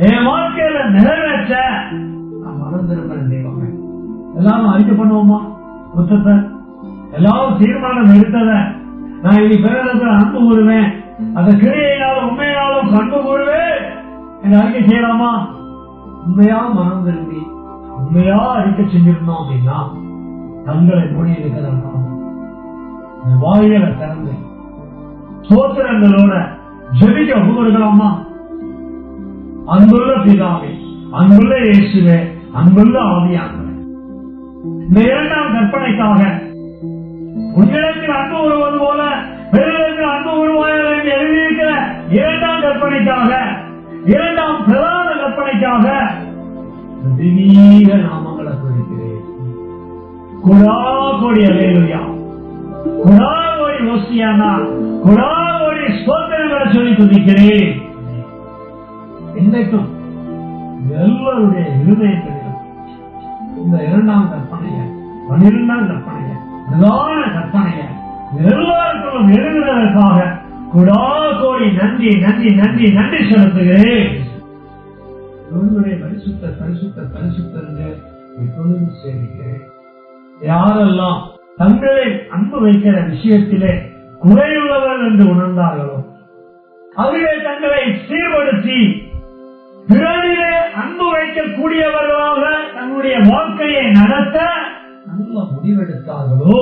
S2: என் வாழ்க்கையில நிறைவேற்ற நான் மனம் திரும்ப தெய்வமே. எல்லாரும் அறிக்கை பண்ணுவோமா? குற்றத்தை எல்லாரும் தீர்மானம் எடுத்தத நான் இனி பிறரிடத்துல அன்பு கூறுவேன், அந்த கிரியையாலும் உண்மையாலும் அன்பு கூறுவேன் என்று அறிக்கை செய்யலாமா? உண்மையா மனம் திரும்பி உண்மையா அறிக்கை செஞ்சிருந்தோம் அப்படின்னா கண்களை மூடி இருக்கிறோம், வாயில திறந்து சோத்திரங்களோட ஜெபிக்க ஒப்புக்கொடுக்கலாமா? அன்புள்ள பிதாவே, அன்புள்ள இயேசுவே, அன்புள்ள ஆவியானவரே, இந்த 2ஆம் கற்பனைக்காக உன்னிடத்தில் அன்பு கூறுவது போல பிறரிடத்தில் அன்பு கூறுவாயாக என்று எழுதியிருக்கிற 2ஆம் கற்பனைக்காக, 2ஆம் பிரதான கற்பனைக்காக திடீர நாமங்களை துதிக்கிறேன். குடாகோடி அல்லேலூயா, குடாகோடி ஓசியானா, குடாகோடி ஸ்தோத்திரங்களை சொல்லி துதிக்கிறேன். இன்னைக்கும் எல்லாருடைய இருதயத்திலும் இந்த 2ஆம் கற்பனைய, 12ஆம் கற்பனைய, பிரதான கற்பனைய எல்லாருக்கும் எழுதுவதற்காக குடாகோடி நன்றி நன்றி நன்றி நன்றி செலுத்துகிறேன். பரிசுத்த பரிசுத்த பரிசுத்த எப்பொழுது சேமிக்கிறேன். யாரெல்லாம் தங்களை அன்பு வைக்கிற விஷயத்திலே குறையுள்ளவர் என்று உணர்ந்தார்களோ, அதிலே தங்களை சீர்படுத்தி பிறரிலே அன்பு வைக்கக்கூடியவர்களாக தன்னுடைய வாழ்க்கையை நடத்த நல்ல முடிவெடுத்தார்களோ,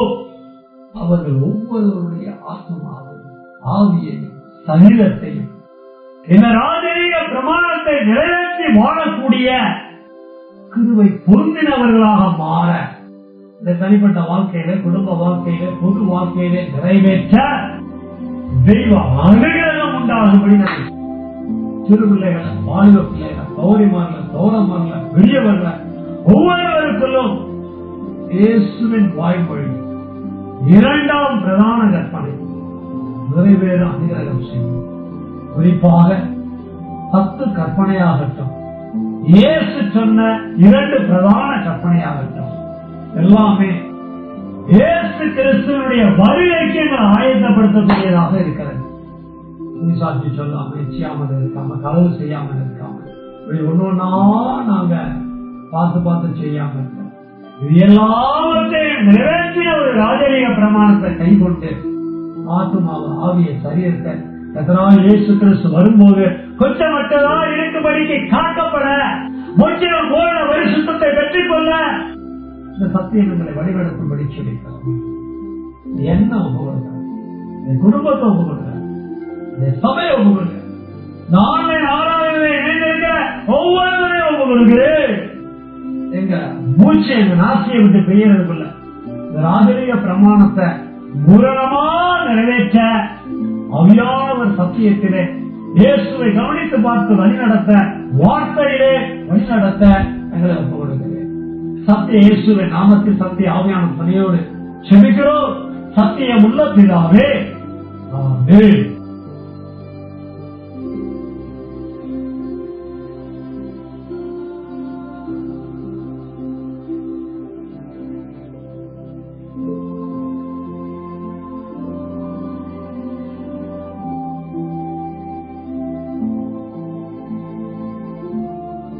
S2: அவர்கள் ஒவ்வொருவருடைய ஆத்மாவையும் ஆவியையும் சரீரத்தையும் இந்த ராஜரீக பிரமாணத்தை நிறைவேற்றி வாழக்கூடிய கிருபை பொருந்தினவர்களாக மாற இந்த தனிப்பட்ட வாழ்க்கையில, குடும்ப வாழ்க்கையில, பொது வாழ்க்கையில நிறைவேற்ற தெய்வ அனுகிரகம் உண்டாகும்படி சிறு பிள்ளைகளை, வாலிப பிள்ளைகளை, கௌரிமார்கள், கௌரவர்கள், வெளியவர்கள் ஒவ்வொருவருக்குள்ளும் இயேசுவின் வாய்மொழி இரண்டாம் பிரதான கற்பனை நிறைவேற அனுகிரகம் செய்யும். குறிப்பாக 10 கற்பனையாகட்டும், இயேசு சொன்ன 2 பிரதான கற்பனையாகட்டும், எல்லாமே இயேசு கிறிஸ்துவனுடைய வருகைக்கு எங்களை ஆயத்தப்படுத்தக்கூடியதாக இருக்கிறது. சாட்சி சொல்லாம, நிச்சயாமல் இருக்காம, களவு செய்யாமல் இருக்காம, இப்படி ஒன்னொன்னா நாங்க பார்த்து செய்யாம இருக்கோம். இது எல்லாவற்றையும் நிறைவேற்றிய ஒரு ராஜரீக பிரமாணத்தை கைகொண்டு ஆத்துமாவை, ஆவியை, சரீரத்தை கர்த்தராகிய இயேசு கிறிஸ்து வரும்போது குற்றமற்றதா இருக்கும்படிக்கு காக்கப்பட, முற்றிலும் பூரண பரிசுத்தத்தை பெற்றுக் கொள்ள இந்த சத்தியங்களை வழிநடத்தும்படி சொல்லியிருக்கிறார். என்ன ஒப்புக்கொடுக்க, என் குடும்பத்தை ஒப்புக்கொடுக்க, என் சபையை ஒப்புக்கொடுக்க, நாளை ஆராதனை இணைந்திருக்கிற ஒவ்வொருவரையும் ஒப்புக்கொடுக்கிறேன். எங்க மூச்சை, எங்க நாசியை விட்டு பெய்யறதுக்குள்ள இந்த ராஜரீக பிரமாணத்தை பூரணமா நிறைவேற்ற அவியானவர் சத்தியத்திலே இயேசுவை கவனித்து பார்த்து வழிநடத்த, வார்த்தையிலே வழிநடத்த எங்களை ஒப்புக் கொடுக்கிறேன். சத்திய இயேசுவின் நாமத்தில் சத்திய ஆவியான துணையோடு செபிக்கிறோம். சத்தியம் உள்ள பிதாவே, ஆமென்.